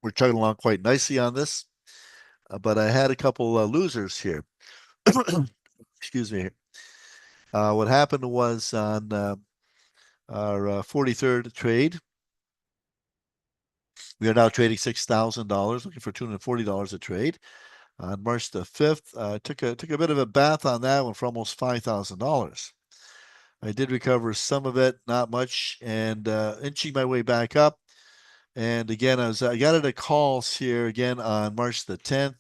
we're chugging along quite nicely on this. But I had a couple losers here. Excuse me. What happened was on our 43rd trade, we are now trading $6,000, looking for $240 a trade. On March the 5th, took a bit of a bath on that one for almost $5,000. I did recover some of it, not much, and inching my way back up. And again, I got into calls here again on March the 10th,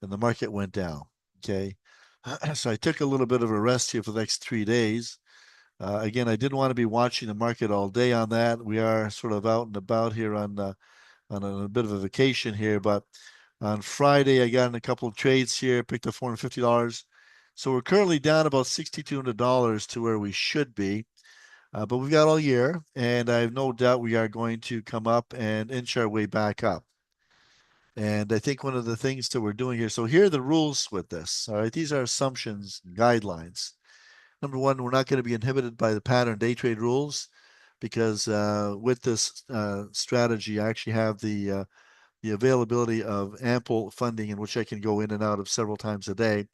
and the market went down. Okay, so I took a little bit of a rest here for the next 3 days. Again, I didn't want to be watching the market all day on that. We are sort of out and about here on a bit of a vacation here, but on Friday I got in a couple of trades here, picked up $450. So we're currently down about $6,200 to where we should be. But we've got all year, and I have no doubt we are going to come up and inch our way back up. And I think one of the things that we're doing here, so here are the rules with this. All right, these are assumptions and guidelines. Number one, we're not going to be inhibited by the pattern day trade rules because with this strategy, I actually have the availability of ample funding in which I can go in and out of several times a day.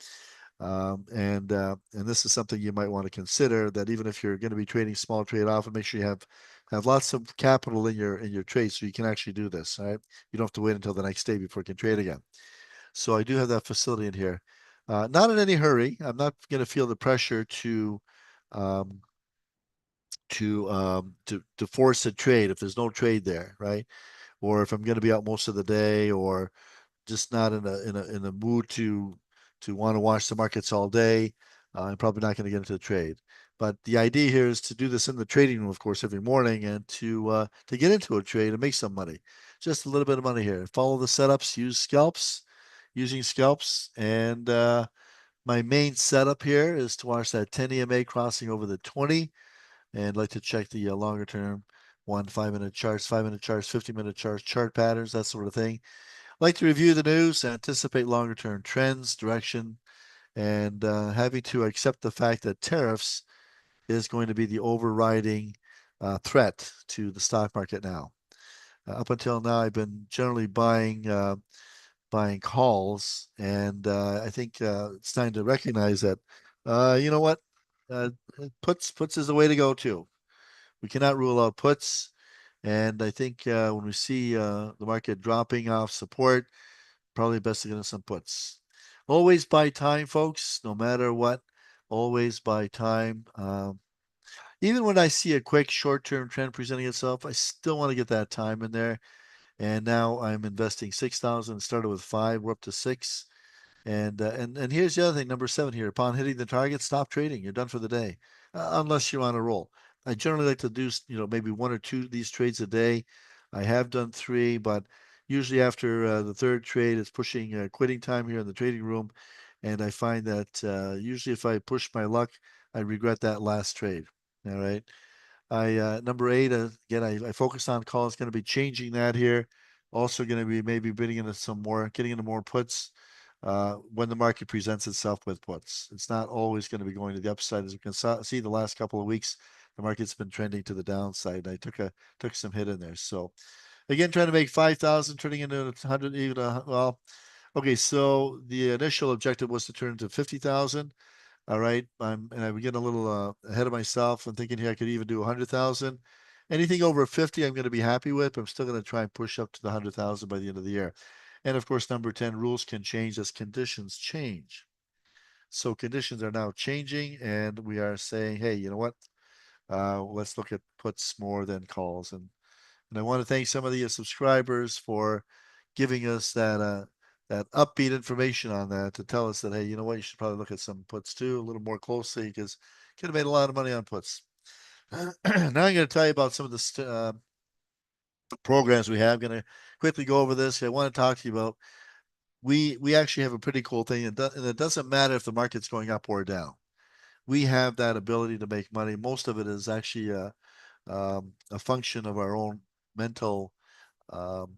And this is something you might want to consider, that even if you're going to be trading small trade often, make sure you have lots of capital in your trade so you can actually do this. All right, you don't have to wait until the next day before you can trade again. So I do have that facility in here. Not in any hurry. I'm not going to feel the pressure um, to force a trade if there's no trade there, right? Or if I'm going to be out most of the day, or just not in a mood to want to watch the markets all day. I'm probably not going to get into the trade. But the idea here is to do this in the trading room, of course, every morning, and to get into a trade and make some money. Just a little bit of money here. Follow the setups, use scalps, using scalps, and my main setup here is to watch that 10 EMA crossing over the 20, and like to check the longer term 5-minute charts, 5-minute charts, 50-minute charts, chart patterns, that sort of thing. Like to review the news, anticipate longer term trends, direction, and having to accept the fact that tariffs is going to be the overriding threat to the stock market now. Up until now, I've been generally buying calls, and I think it's time to recognize that. You know what? Uh, puts is the way to go too. We cannot rule out puts, and I think when we see the market dropping off support, probably best to get in some puts. Always buy time, folks, no matter what. Always buy time. Even when I see a quick short-term trend presenting itself, I still want to get that time in there. And now I'm investing 6,000. Started with 5, we're up to 6. And here's the other thing, number 7 here. Upon hitting the target, stop trading. You're done for the day, unless you're on a roll. I generally like to do, maybe 1 or 2 of these trades a day. I have done 3, but usually after the third trade, it's pushing quitting time here in the trading room. And I find that usually if I push my luck, I regret that last trade. All right. Number 8, again, I focus on calls, going to be changing that here. Also going to be maybe getting into more puts when the market presents itself with puts. It's not always going to be going to the upside. As we can see the last couple of weeks, the market's been trending to the downside. I took some hit in there. So again, trying to make 5,000, turning into 100, even well, okay. So the initial objective was to turn into 50,000. All right. I'm getting a little ahead of myself. I'm thinking here I could even do 100,000. Anything over 50, I'm going to be happy with. I'm still going to try and push up to the 100,000 by the end of the year. And of course, number 10, rules can change as conditions change. So conditions are now changing, and we are saying, hey, you know what? Let's look at puts more than calls. And I want to thank some of the subscribers for giving us that upbeat information on that to tell us that, hey, you know what? You should probably look at some puts too a little more closely because could have made a lot of money on puts. Now I'm going to tell you about some of the programs we have. I'm going to quickly go over this. I want to talk to you about we actually have a pretty cool thing, and it doesn't matter if the market's going up or down. We have that ability to make money. Most of it is actually a function of our own mental, um,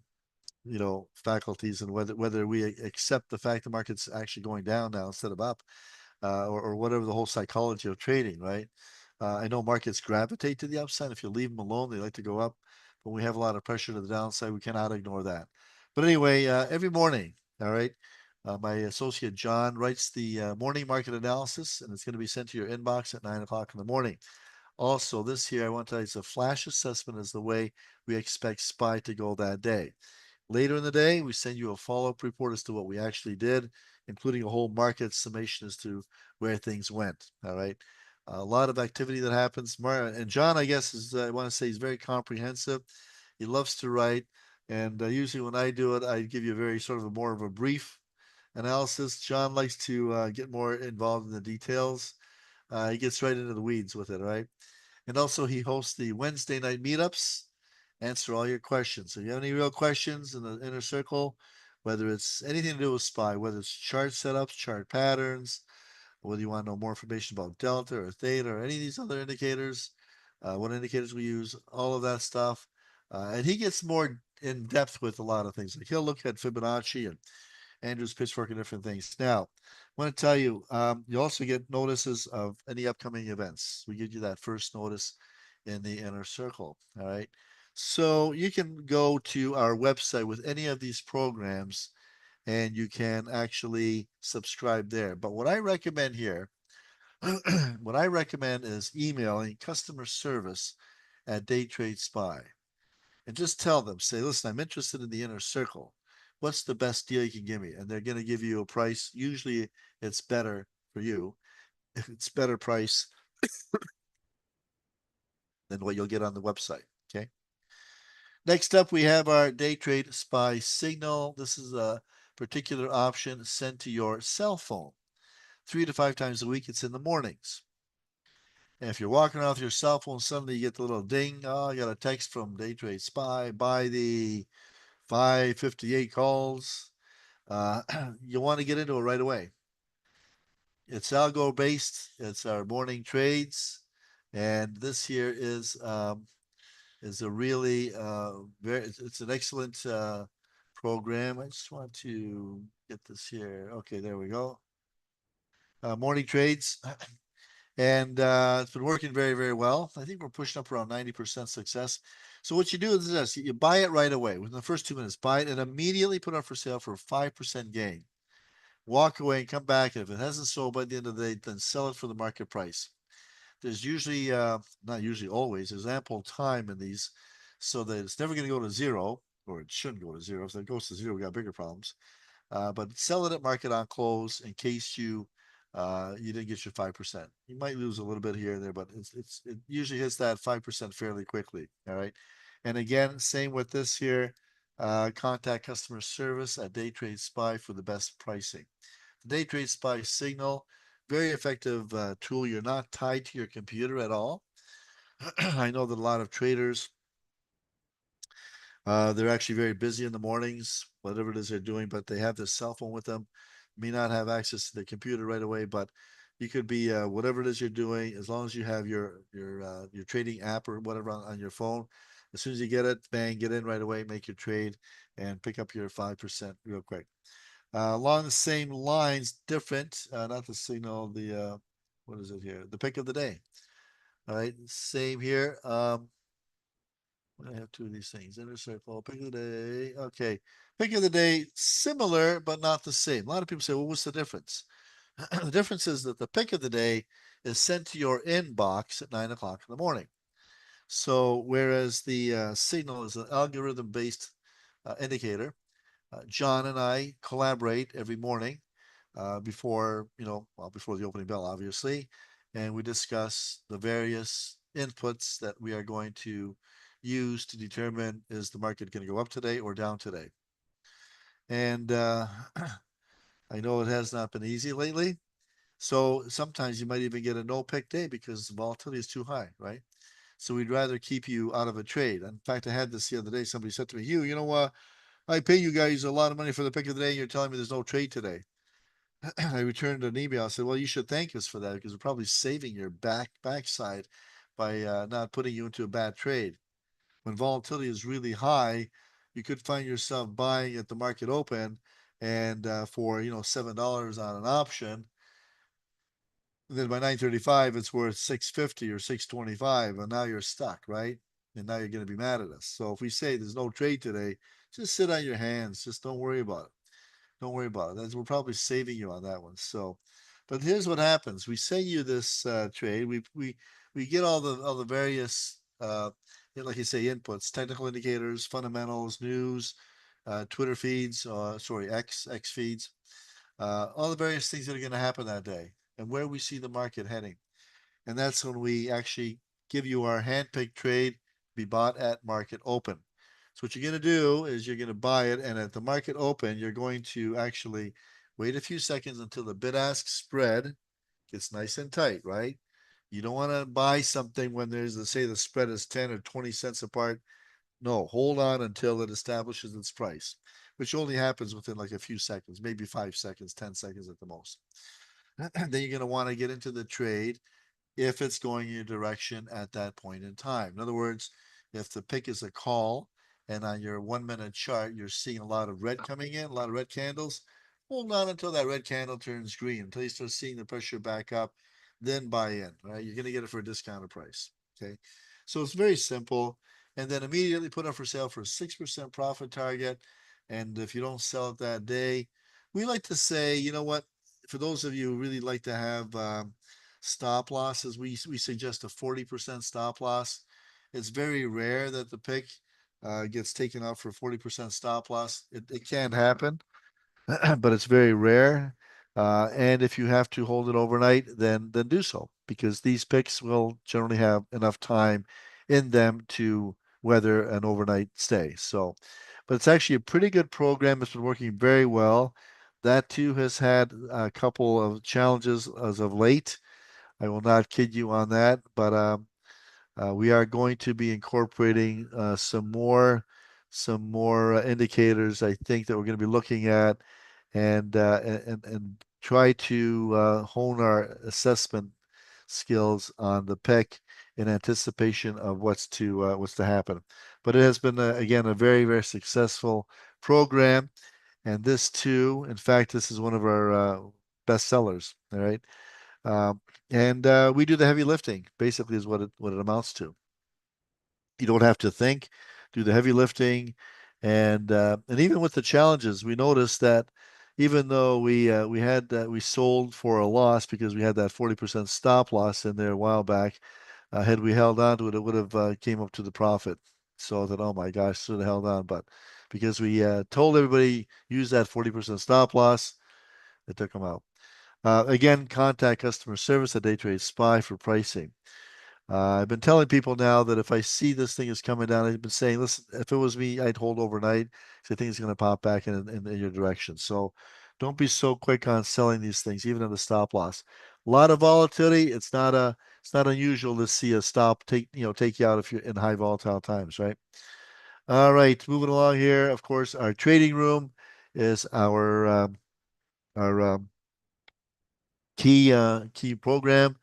faculties, and whether we accept the fact the market's actually going down now instead of up, or whatever the whole psychology of trading, right? I know markets gravitate to the upside. If you leave them alone, they like to go up. But we have a lot of pressure to the downside. We cannot ignore that. But anyway, every morning, all right, my associate John writes the morning market analysis, and it's going to be sent to your inbox at 9 o'clock in the morning. Also, this year, I want to tell you it's a flash assessment is the way we expect SPY to go that day. Later in the day, we send you a follow-up report as to what we actually did, including a whole market summation as to where things went. All right. A lot of activity that happens. And John, I guess, I want to say he's very comprehensive. He loves to write. And usually when I do it, I give you a very sort of more of a brief analysis. John likes to get more involved in the details. He gets right into the weeds with it, right? And also, he hosts the Wednesday night meetups, answer all your questions. So, if you have any real questions in the inner circle, whether it's anything to do with SPY, whether it's chart setups, chart patterns, whether you want to know more information about Delta or Theta or any of these other indicators, what indicators we use, all of that stuff. And he gets more in depth with a lot of things. Like he'll look at Fibonacci and Andrew's pitchfork and different things. Now, I want to tell you, you also get notices of any upcoming events. We give you that first notice in the inner circle. All right. So you can go to our website with any of these programs and you can actually subscribe there. But what I recommend here, what I recommend is emailing customer service at DayTradeSPY and just tell them, say, listen, I'm interested in the inner circle. What's the best deal you can give me? And they're going to give you a price. Usually it's better for you if it's better price than what you'll get on the website. Okay. Next up, we have our day trade spy signal. This is a particular option sent to your cell phone 3 to 5 times a week. It's in the mornings. And if you're walking around with your cell phone, suddenly you get the little ding. Oh, I got a text from Day Trade Spy. Buy the 558 calls. You want to get into it right away. It's algo based. It's our morning trades, and this here is a really very. It's an excellent program. I just want to get this here. Okay, there we go. Morning trades, and it's been working very, very well. I think we're pushing up around 90% success. So what you do is this: you buy it right away within the first 2 minutes. Buy it and immediately put it up for sale for a 5% gain. Walk away and come back. And if it hasn't sold by the end of the day, then sell it for the market price. There's usually, not usually always, there's ample time in these so that it's never going to go to zero, or it shouldn't go to zero. If it goes to zero, we got bigger problems. But sell it at market on close in case you didn't get your 5%. You might lose a little bit here and there, but it usually hits that 5% fairly quickly. All right. And again, same with this here. Contact customer service at DayTradeSPY for the best pricing. The DayTradeSPY signal, very effective tool. You're not tied to your computer at all. I know that a lot of traders, they're actually very busy in the mornings, whatever it is they're doing, but they have their cell phone with them. May not have access to the computer right away, but you could be whatever it is you're doing, as long as you have your trading app or whatever on your phone. As soon as you get it, bang, get in right away, make your trade, and pick up your 5% real quick. Along the same lines, different, not the signal, what is it here? The pick of the day. All right, same here. I have two of these things. Inner circle, pick of the day. Okay. Pick of the day, similar, but not the same. A lot of people say, well, what's the difference? The difference is that the pick of the day is sent to your inbox at 9 o'clock in the morning. So, whereas the signal is an algorithm based indicator, John and I collaborate every morning. before, well, before the opening bell, obviously, and we discuss the various inputs that we are going to use to determine is the market going to go up today or down today. And I know it has not been easy lately. So sometimes you might even get a no pick day because the volatility is too high, right? So we'd rather keep you out of a trade. In fact, I had this the other day. Somebody said to me, Hugh, you know what? I pay you guys a lot of money for the pick of the day, and you're telling me there's no trade today. I returned an email. I said, well, you should thank us for that because we're probably saving your backside by not putting you into a bad trade. When volatility is really high, you could find yourself buying at the market open and for $7 on an option. And then by 9:35, it's worth 650 or 625, and now you're stuck, right? And now you're going to be mad at us. So if we say there's no trade today, just sit on your hands. Just don't worry about it. Don't worry about it. We're probably saving you on that one. So, but here's what happens: we send you this trade. We get all the various like you say inputs, technical indicators, fundamentals, news, Twitter feeds, sorry, X feeds, all the various things that are going to happen that day, and where we see the market heading. And that's when we actually give you our hand-picked trade to be bought at market open. So what you're going to do is you're going to buy it, and at the market open, you're going to actually wait a few seconds until the bid-ask spread gets nice and tight, right? You don't want to buy something when there's, let's say, the spread is 10 or 20 cents apart. No, hold on until it establishes its price, which only happens within like a few seconds, maybe 5 seconds, 10 seconds at the most. Then you're going to want to get into the trade if it's going in your direction at that point in time. In other words, if the pick is a call and on your 1 minute chart, you're seeing a lot of red coming in, a lot of red candles, hold on until that red candle turns green, until you start seeing the pressure back up, then buy in, right? You're going to get it for a discounted price. Okay. So it's very simple. And then immediately put it for sale for a 6% profit target. And if you don't sell it that day, we like to say, you know what? For those of you who really like to have stop losses, we suggest a 40% stop loss. It's very rare that the pick gets taken out for 40% stop loss. It can happen, but it's very rare. And if you have to hold it overnight, then do so because these picks will generally have enough time in them to weather an overnight stay. So, but it's actually a pretty good program. It's been working very well. That too has had a couple of challenges as of late. I will not kid you on that, but we are going to be incorporating some more indicators. I think that we're going to be looking at and try to hone our assessment skills on the pick in anticipation of what's to happen. But it has been again a very very successful program, and this too, in fact, this is one of our best sellers. All right. Um, and we do the heavy lifting, basically, is what it amounts to. You don't have to think, do the heavy lifting, and even with the challenges, we noticed that even though we sold for a loss because we had that 40% stop loss in there a while back, had we held on to it, it would have came up to the profit. So I thought, oh my gosh, should have held on, but because we told everybody use that 40% stop loss, it took them out. Again, contact customer service at DayTradeSPY for pricing. I've been telling people now that if I see this thing is coming down, I've been saying, listen, if it was me, I'd hold overnight because I think it's going to pop back in your direction. So don't be so quick on selling these things, even at the stop loss. A lot of volatility. It's not unusual to see a stop take you out if you're in high volatile times, right? All right, moving along here. Of course, our trading room is our key program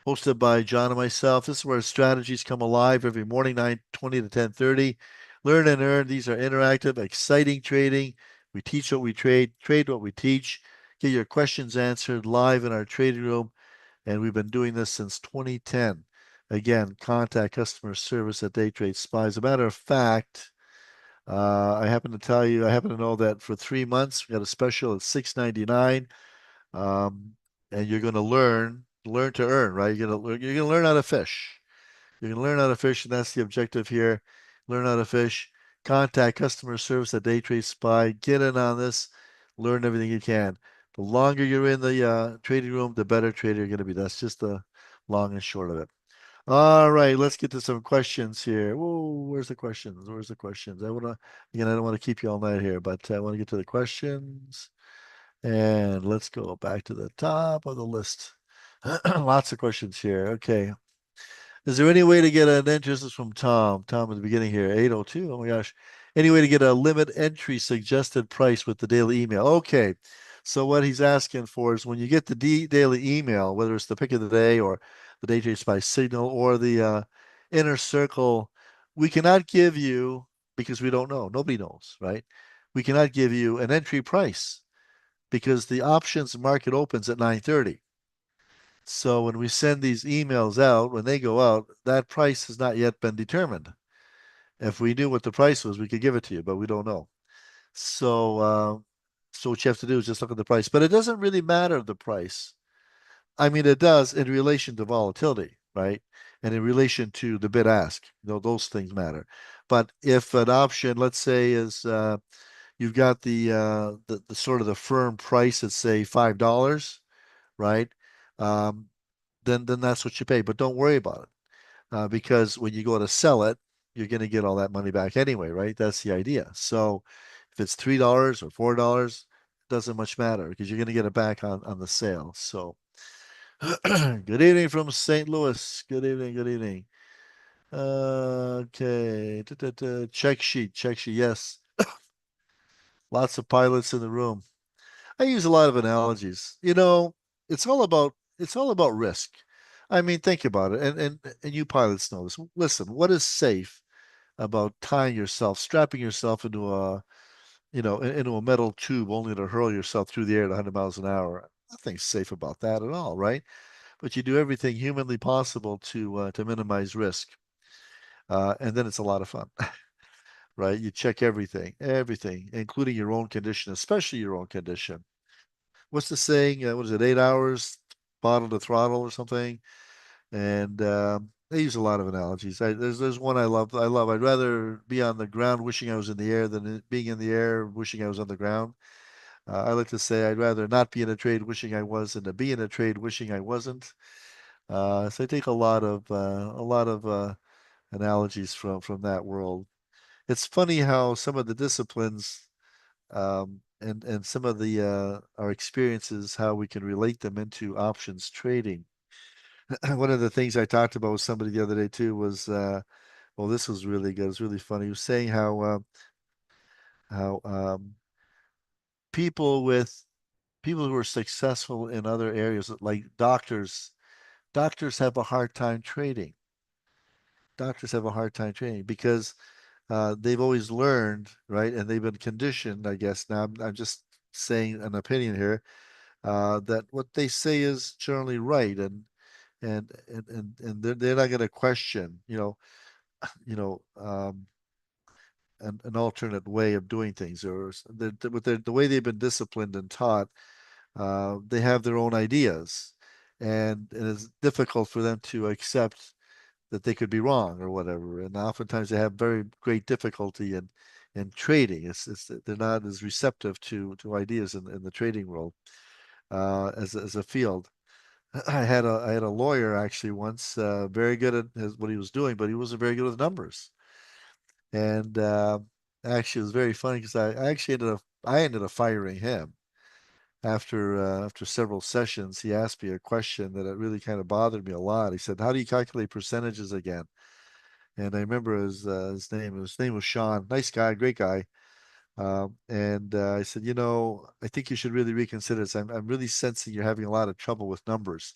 hosted by John and myself. This is where strategies come alive every morning, 9:20 to 10:30. Learn and earn. These are interactive, exciting trading. We teach what we trade what we teach. Get your questions answered live in our trading room. And we've been doing this since 2010. Again, contact customer service at DayTradeSPY. As a matter of fact, I happen to know that for 3 months, we got a special at $6.99. Um, and you're going to learn to earn, right? You're gonna learn how to fish. You're gonna learn how to fish, and that's the objective here. Learn how to fish. Contact customer service at DayTradeSPY. Get in on this. Learn everything you can. The longer you're in the trading room, the better trader you're going to be. That's just the long and short of it. All right, let's get to some questions here. Whoa, where's the questions? Where's the questions? I don't want to keep you all night here, but I want to get to the questions. And let's go back to the top of the list. Lots of questions here. Okay. Is there any way to get an entry? This is from Tom. Tom at the beginning here, 802. Oh my gosh. Any way to get a limit entry suggested price with the daily email? Okay. So what he's asking for is when you get the daily email, whether it's the pick of the day or the DayTradeSPY signal or the inner circle, we cannot give you, because we don't know. Nobody knows, right? We cannot give you an entry price because the options market opens at 9:30. So when we send these emails out, when they go out, that price has not yet been determined. If we knew what the price was, we could give it to you, but we don't know. So, so what you have to do is just look at the price. But it doesn't really matter the price. I mean, it does in relation to volatility, right? And in relation to the bid ask, those things matter. But if an option, let's say, is you've got the sort of the firm price at say $5, right? Um, then that's what you pay. But don't worry about it because when you go to sell it, you're going to get all that money back anyway, right? That's the idea. So if it's $3 or $4, it doesn't much matter because you're going to get it back on the sale. So good evening from St. Louis. Good evening. Good evening. Okay. Check sheet. Check sheet. Yes. Lots of pilots in the room. I use a lot of analogies. It's all about risk. I mean, think about it. And you pilots know this. Listen, what is safe about tying yourself, strapping yourself into a metal tube only to hurl yourself through the air at 100 miles an hour? Nothing's safe about that at all, right? But you do everything humanly possible to minimize risk, and then it's a lot of fun, right? You check everything, including your own condition, especially your own condition. What's the saying? What is it? 8 hours, bottle to throttle, or something. And they use a lot of analogies. There's one I love. I love. I'd rather be on the ground wishing I was in the air than being in the air wishing I was on the ground. I like to say I'd rather not be in a trade wishing I was than to be in a trade wishing I wasn't. So I take a lot of analogies from that world. It's funny how some of the disciplines and some of the our experiences, how we can relate them into options trading. One of the things I talked about with somebody the other day too was, well, this was really good. It's really funny. He was saying how people with people who are successful in other areas, like doctors have a hard time trading. Doctors have a hard time trading because they've always learned, right, and they've been conditioned, I guess. Now I'm just saying an opinion here, that what they say is generally right, and they're not going to question, you know, an alternate way of doing things, or the way they've been disciplined and taught. They have their own ideas, and it's difficult for them to accept that they could be wrong or whatever. And oftentimes they have very great difficulty in trading. It's they're not as receptive to ideas in the trading world as a field. I had a lawyer actually once, very good at what he was doing, but he wasn't very good with numbers. And actually, it was very funny because I ended up firing him after several sessions. He asked me a question that it really kind of bothered me a lot. He said, "How do you calculate percentages again?" And I remember his name. His name was Sean. Nice guy, great guy. And I said, I think you should really reconsider this. I'm really sensing you're having a lot of trouble with numbers.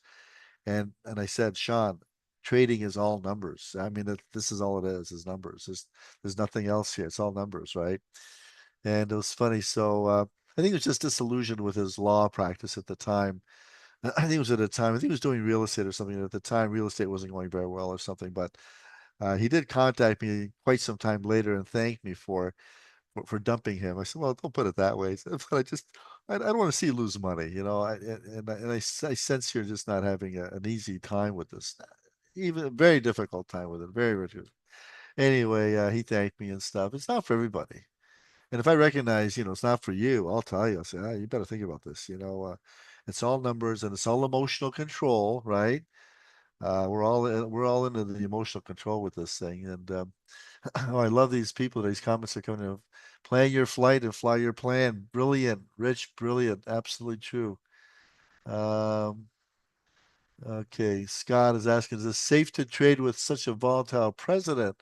And I said, Sean, trading is all numbers. I mean, this is all it is numbers. There's nothing else here. It's all numbers, right? And it was funny. So I think he was just disillusioned with his law practice at the time. I think it was at a time, I think he was doing real estate or something. At the time, real estate wasn't going very well or something. But he did contact me quite some time later and thank me for dumping him. I said, well, don't put it that way. But I don't want to see you lose money, and I sense you're just not having an easy time with this, even a very difficult time with it. Very, very difficult. Anyway, he thanked me and stuff. It's not for everybody. And if I recognize, it's not for you, I'll tell you. I'll say, you better think about this. It's all numbers and it's all emotional control, right? We're all into the emotional control with this thing, and oh, I love these people. These comments are coming in. Plan your flight and fly your plan. Brilliant, Rich. Brilliant. Absolutely true. Um, okay, Scott is asking, is it safe to trade with such a volatile president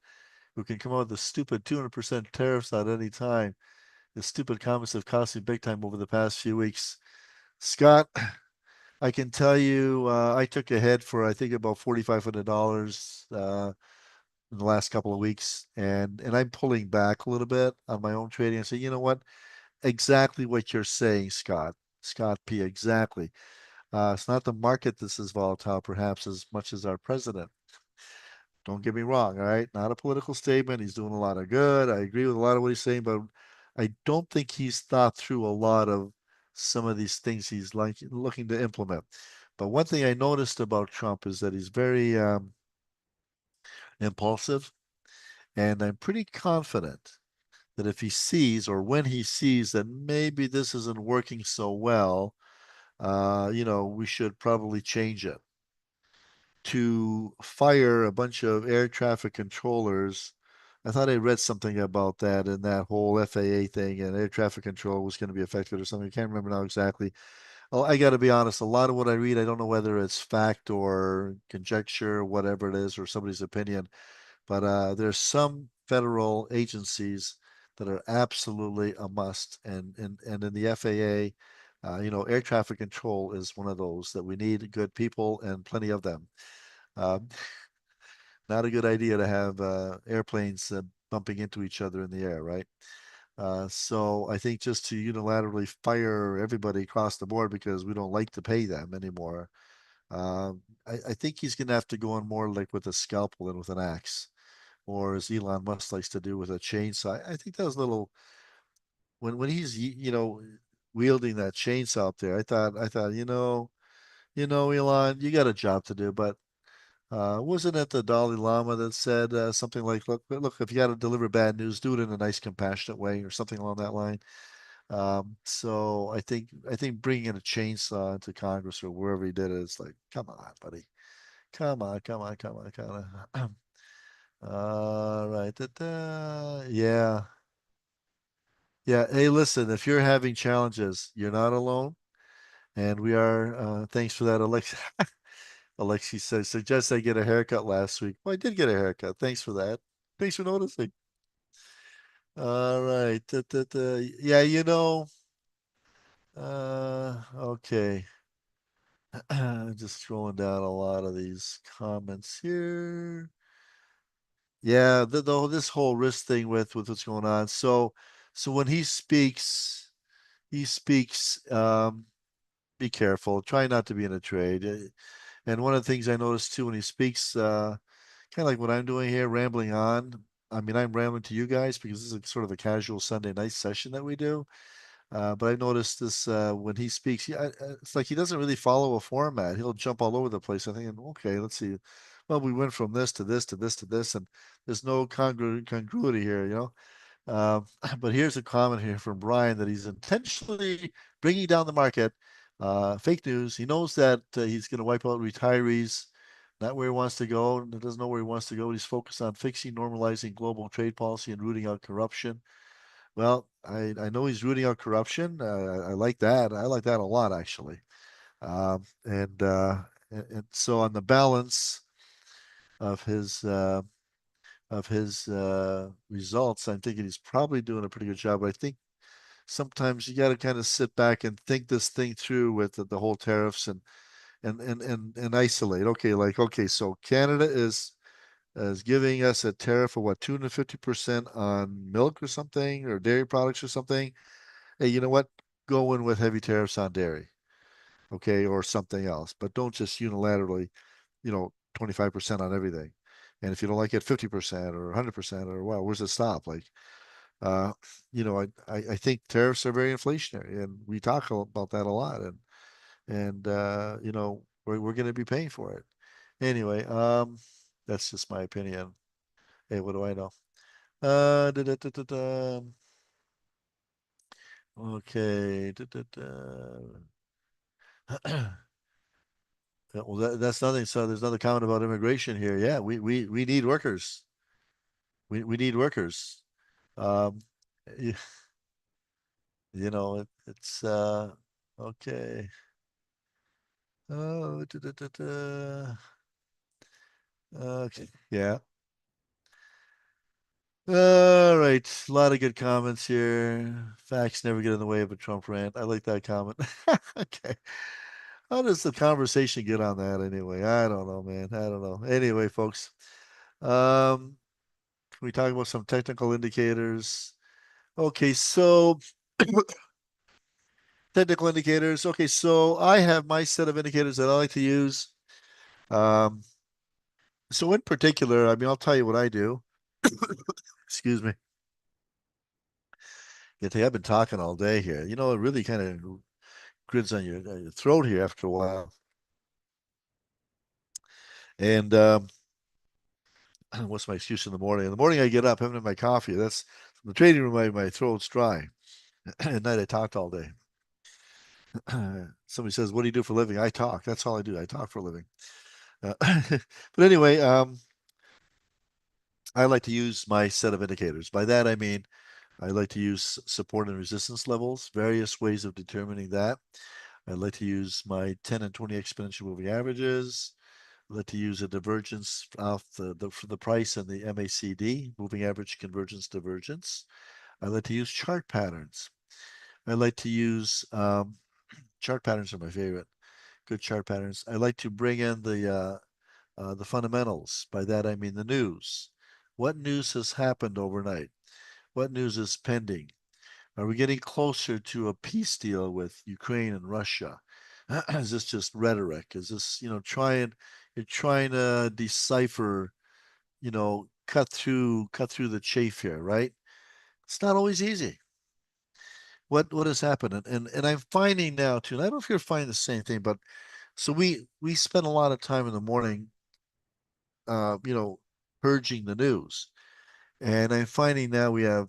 who can come out with the stupid 200% tariffs at any time? The stupid comments have cost me big time over the past few weeks. Scott, I can tell you, I took a hit for I think about $4,500 in the last couple of weeks, and I'm pulling back a little bit on my own trading. I say, you know what? Exactly what you're saying, Scott. Scott P. Exactly. It's not the market this is volatile, perhaps as much as our president. Don't get me wrong, all right? Not a political statement. He's doing a lot of good. I agree with a lot of what he's saying, but I don't think he's thought through a lot of some of these things he's like looking to implement. But one thing I noticed about Trump is that he's very impulsive, and I'm pretty confident that if he sees or when he sees that maybe this isn't working so well, we should probably change it to fire a bunch of air traffic controllers. I thought I read something about that in that whole FAA thing, and air traffic control was going to be affected or something. I can't remember now exactly. Oh, I got to be honest, a lot of what I read, I don't know whether it's fact or conjecture, whatever it is, or somebody's opinion. But there's some federal agencies that are absolutely a must, and in the FAA, air traffic control is one of those that we need good people and plenty of them. Uh, Not a good idea to have airplanes bumping into each other in the air, right? So I think just to unilaterally fire everybody across the board because we don't like to pay them anymore, I think he's going to have to go on more like with a scalpel than with an axe, or as Elon Musk likes to do with a chainsaw. I think that was a little when he's wielding that chainsaw up there. I thought Elon, you got a job to do, but wasn't it the Dalai Lama that said something like, "Look, if you got to deliver bad news, do it in a nice, compassionate way," or something along that line. So I think bringing in a chainsaw into Congress or wherever he did it, it's like, come on, buddy, come on, come on, come on, kind of. All right, yeah, yeah. Hey, listen, if you're having challenges, you're not alone, and we are. Thanks for that, Alexa. Alexi says, suggest I get a haircut last week. Well, I did get a haircut. Thanks for that. Thanks for noticing. All right. Yeah, okay. Just scrolling down a lot of these comments here. Yeah, this whole risk thing with what's going on. So when he speaks, be careful. Try not to be in a trade. And one of the things I noticed too when he speaks, kind of like what I'm doing here, rambling on. I mean, I'm rambling to you guys because this is sort of a casual Sunday night session that we do. But I noticed this when he speaks, it's like he doesn't really follow a format. He'll jump all over the place. I think, okay, let's see. Well, we went from this to this to this to this, and there's no congruity here. Um, but here's a comment here from Brian that he's intentionally bringing down the market. Fake news. He knows that he's going to wipe out retirees, not where he wants to go, and doesn't know where he wants to go. He's focused on fixing, normalizing global trade policy and rooting out corruption. Well, I know he's rooting out corruption. I like that. I like that a lot, actually. And so on the balance of his results, I'm thinking he's probably doing a pretty good job. But I think sometimes you got to kind of sit back and think this thing through with the whole tariffs and isolate. Okay, like okay, so Canada is giving us a tariff of what 250% on milk or something or dairy products or something. Hey, you know what? Go in with heavy tariffs on dairy, okay, or something else, but don't just unilaterally, 25% on everything. And if you don't like it, 50% or 100% or well, where's it stop? Like, uh, I think tariffs are very inflationary, and we talk about that a lot, and we're going to be paying for it anyway. That's just my opinion. Hey, what do I know? Da, da, da, da, da. Okay. Yeah, well, that's nothing. So there's another comment about immigration here. Yeah, we need workers. We need workers. Um, you, it's okay. Oh, okay. Yeah. All right. A lot of good comments here. Facts never get in the way of a Trump rant. I like that comment. Okay. How does the conversation get on that anyway? I don't know, man. I don't know. Anyway, folks, can we talk about some technical indicators? Okay, so technical indicators. Okay, so I have my set of indicators that I like to use. Um, so in particular, I mean, I'll tell you what I do. Excuse me. I've been talking all day here. It really kind of grids on your throat here after a while. And what's my excuse in the morning? In the morning, I get up, having my coffee. That's in the trading room. My throat's dry. At night, I talked all day. Somebody says, "What do you do for a living?" I talk. That's all I do. I talk for a living. Uh, but anyway, I like to use my set of indicators. By that, I mean I like to use support and resistance levels, various ways of determining that. I like to use my 10 and 20 exponential moving averages. I like to use a divergence off for the price and the MACD, moving average convergence divergence. I like to use chart patterns. I like to use chart patterns are my favorite. Good chart patterns. I like to bring in the fundamentals. By that I mean the news. What news has happened overnight? What news is pending? Are we getting closer to a peace deal with Ukraine and Russia? Is this just rhetoric? Is this, you're trying to decipher, cut through the chafe here, right? It's not always easy. What has happened? And I'm finding now too, and I don't know if you're finding the same thing, but so we spend a lot of time in the morning, uh, you know, purging the news. And I'm finding now we have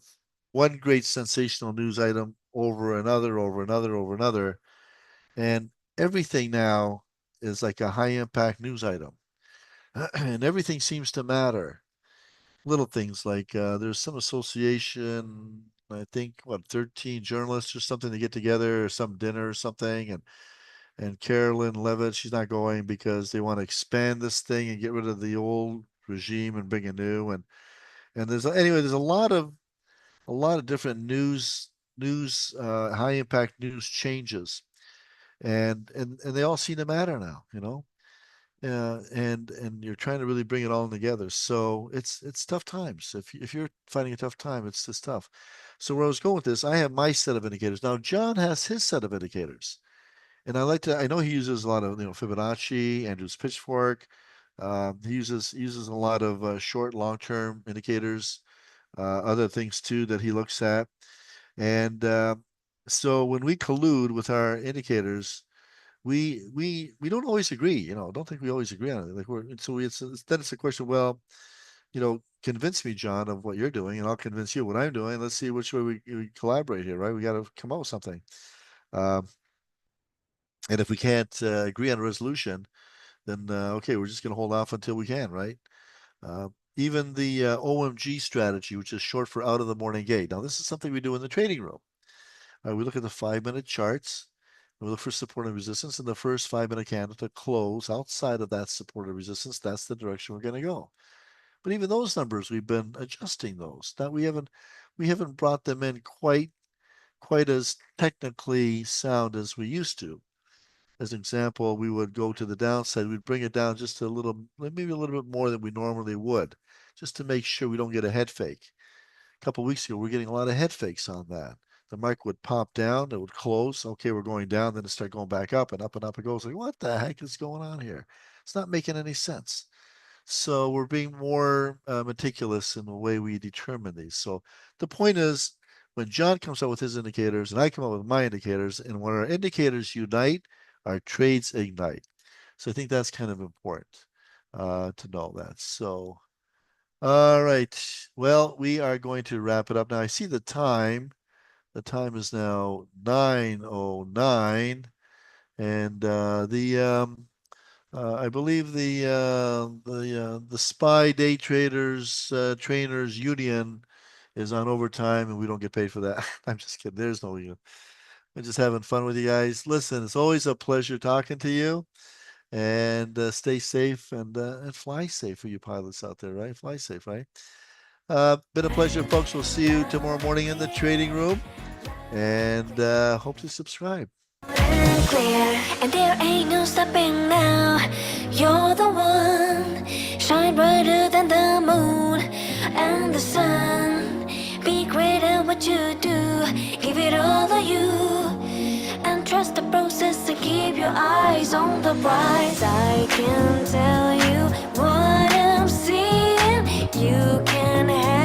one great sensational news item over another, over another, over another. And everything now is like a high impact news item. And everything seems to matter. Little things like there's some association, I think, what, 13 journalists or something to get together or some dinner or something. And Carolyn Levitt, she's not going because they want to expand this thing and get rid of the old regime and bring a new. And there's a lot of different news high impact news changes, and they all seem to matter now, and you're trying to really bring it all together. So it's tough times. If you're finding a tough time, it's just tough. So where I was going with this, I have my set of indicators. Now John has his set of indicators, and I know he uses a lot of Fibonacci, Andrew's pitchfork. He uses a lot of short, long-term indicators, other things too that he looks at. And so when we collude with our indicators, we don't always agree. I don't think we always agree on it. Like then it's a question. Well, convince me, John, of what you're doing, and I'll convince you what I'm doing. Let's see which way we collaborate here, right? We got to come up with something. Um, and if we can't agree on a resolution, then okay, we're just going to hold off until we can, right? Uh, Even the OMG strategy, which is short for out of the morning gate. Now, this is something we do in the trading room. We look at the 5-minute charts. We look for support and resistance in the first 5-minute candle to close outside of that support or resistance. That's the direction we're going to go. But even those numbers, we've been adjusting those. That we haven't brought them in quite as technically sound as we used to. As an example, we would go to the downside. We'd bring it down just a little, maybe a little bit more than we normally would, just to make sure we don't get a head fake. A couple of weeks ago, we're getting a lot of head fakes on that. The market would pop down, it would close. Okay, we're going down, then it start going back up and up and up it goes. Like, what the heck is going on here? It's not making any sense. So we're being more meticulous in the way we determine these. So the point is, when John comes up with his indicators and I come up with my indicators, and when our indicators unite, our trades ignite. So I think that's kind of important to know that. So, all right. Well, we are going to wrap it up now. I see the time. The time is now 9:09, and I believe the SPY Day Traders Trainers Union is on overtime, and we don't get paid for that. I'm just kidding. There's no union. I'm just having fun with you guys. Listen, it's always a pleasure talking to you, and stay safe and fly safe for you pilots out there, right? Fly safe, right? Been a pleasure, folks. We'll see you tomorrow morning in the trading room, and hope to subscribe. And clear, and there ain't no stopping now. You're the one, shine brighter than the moon and the sun. Be great at what you do, give it all to you, and trust the process and keep your eyes on the prize. I can tell you what I'm seeing. You can have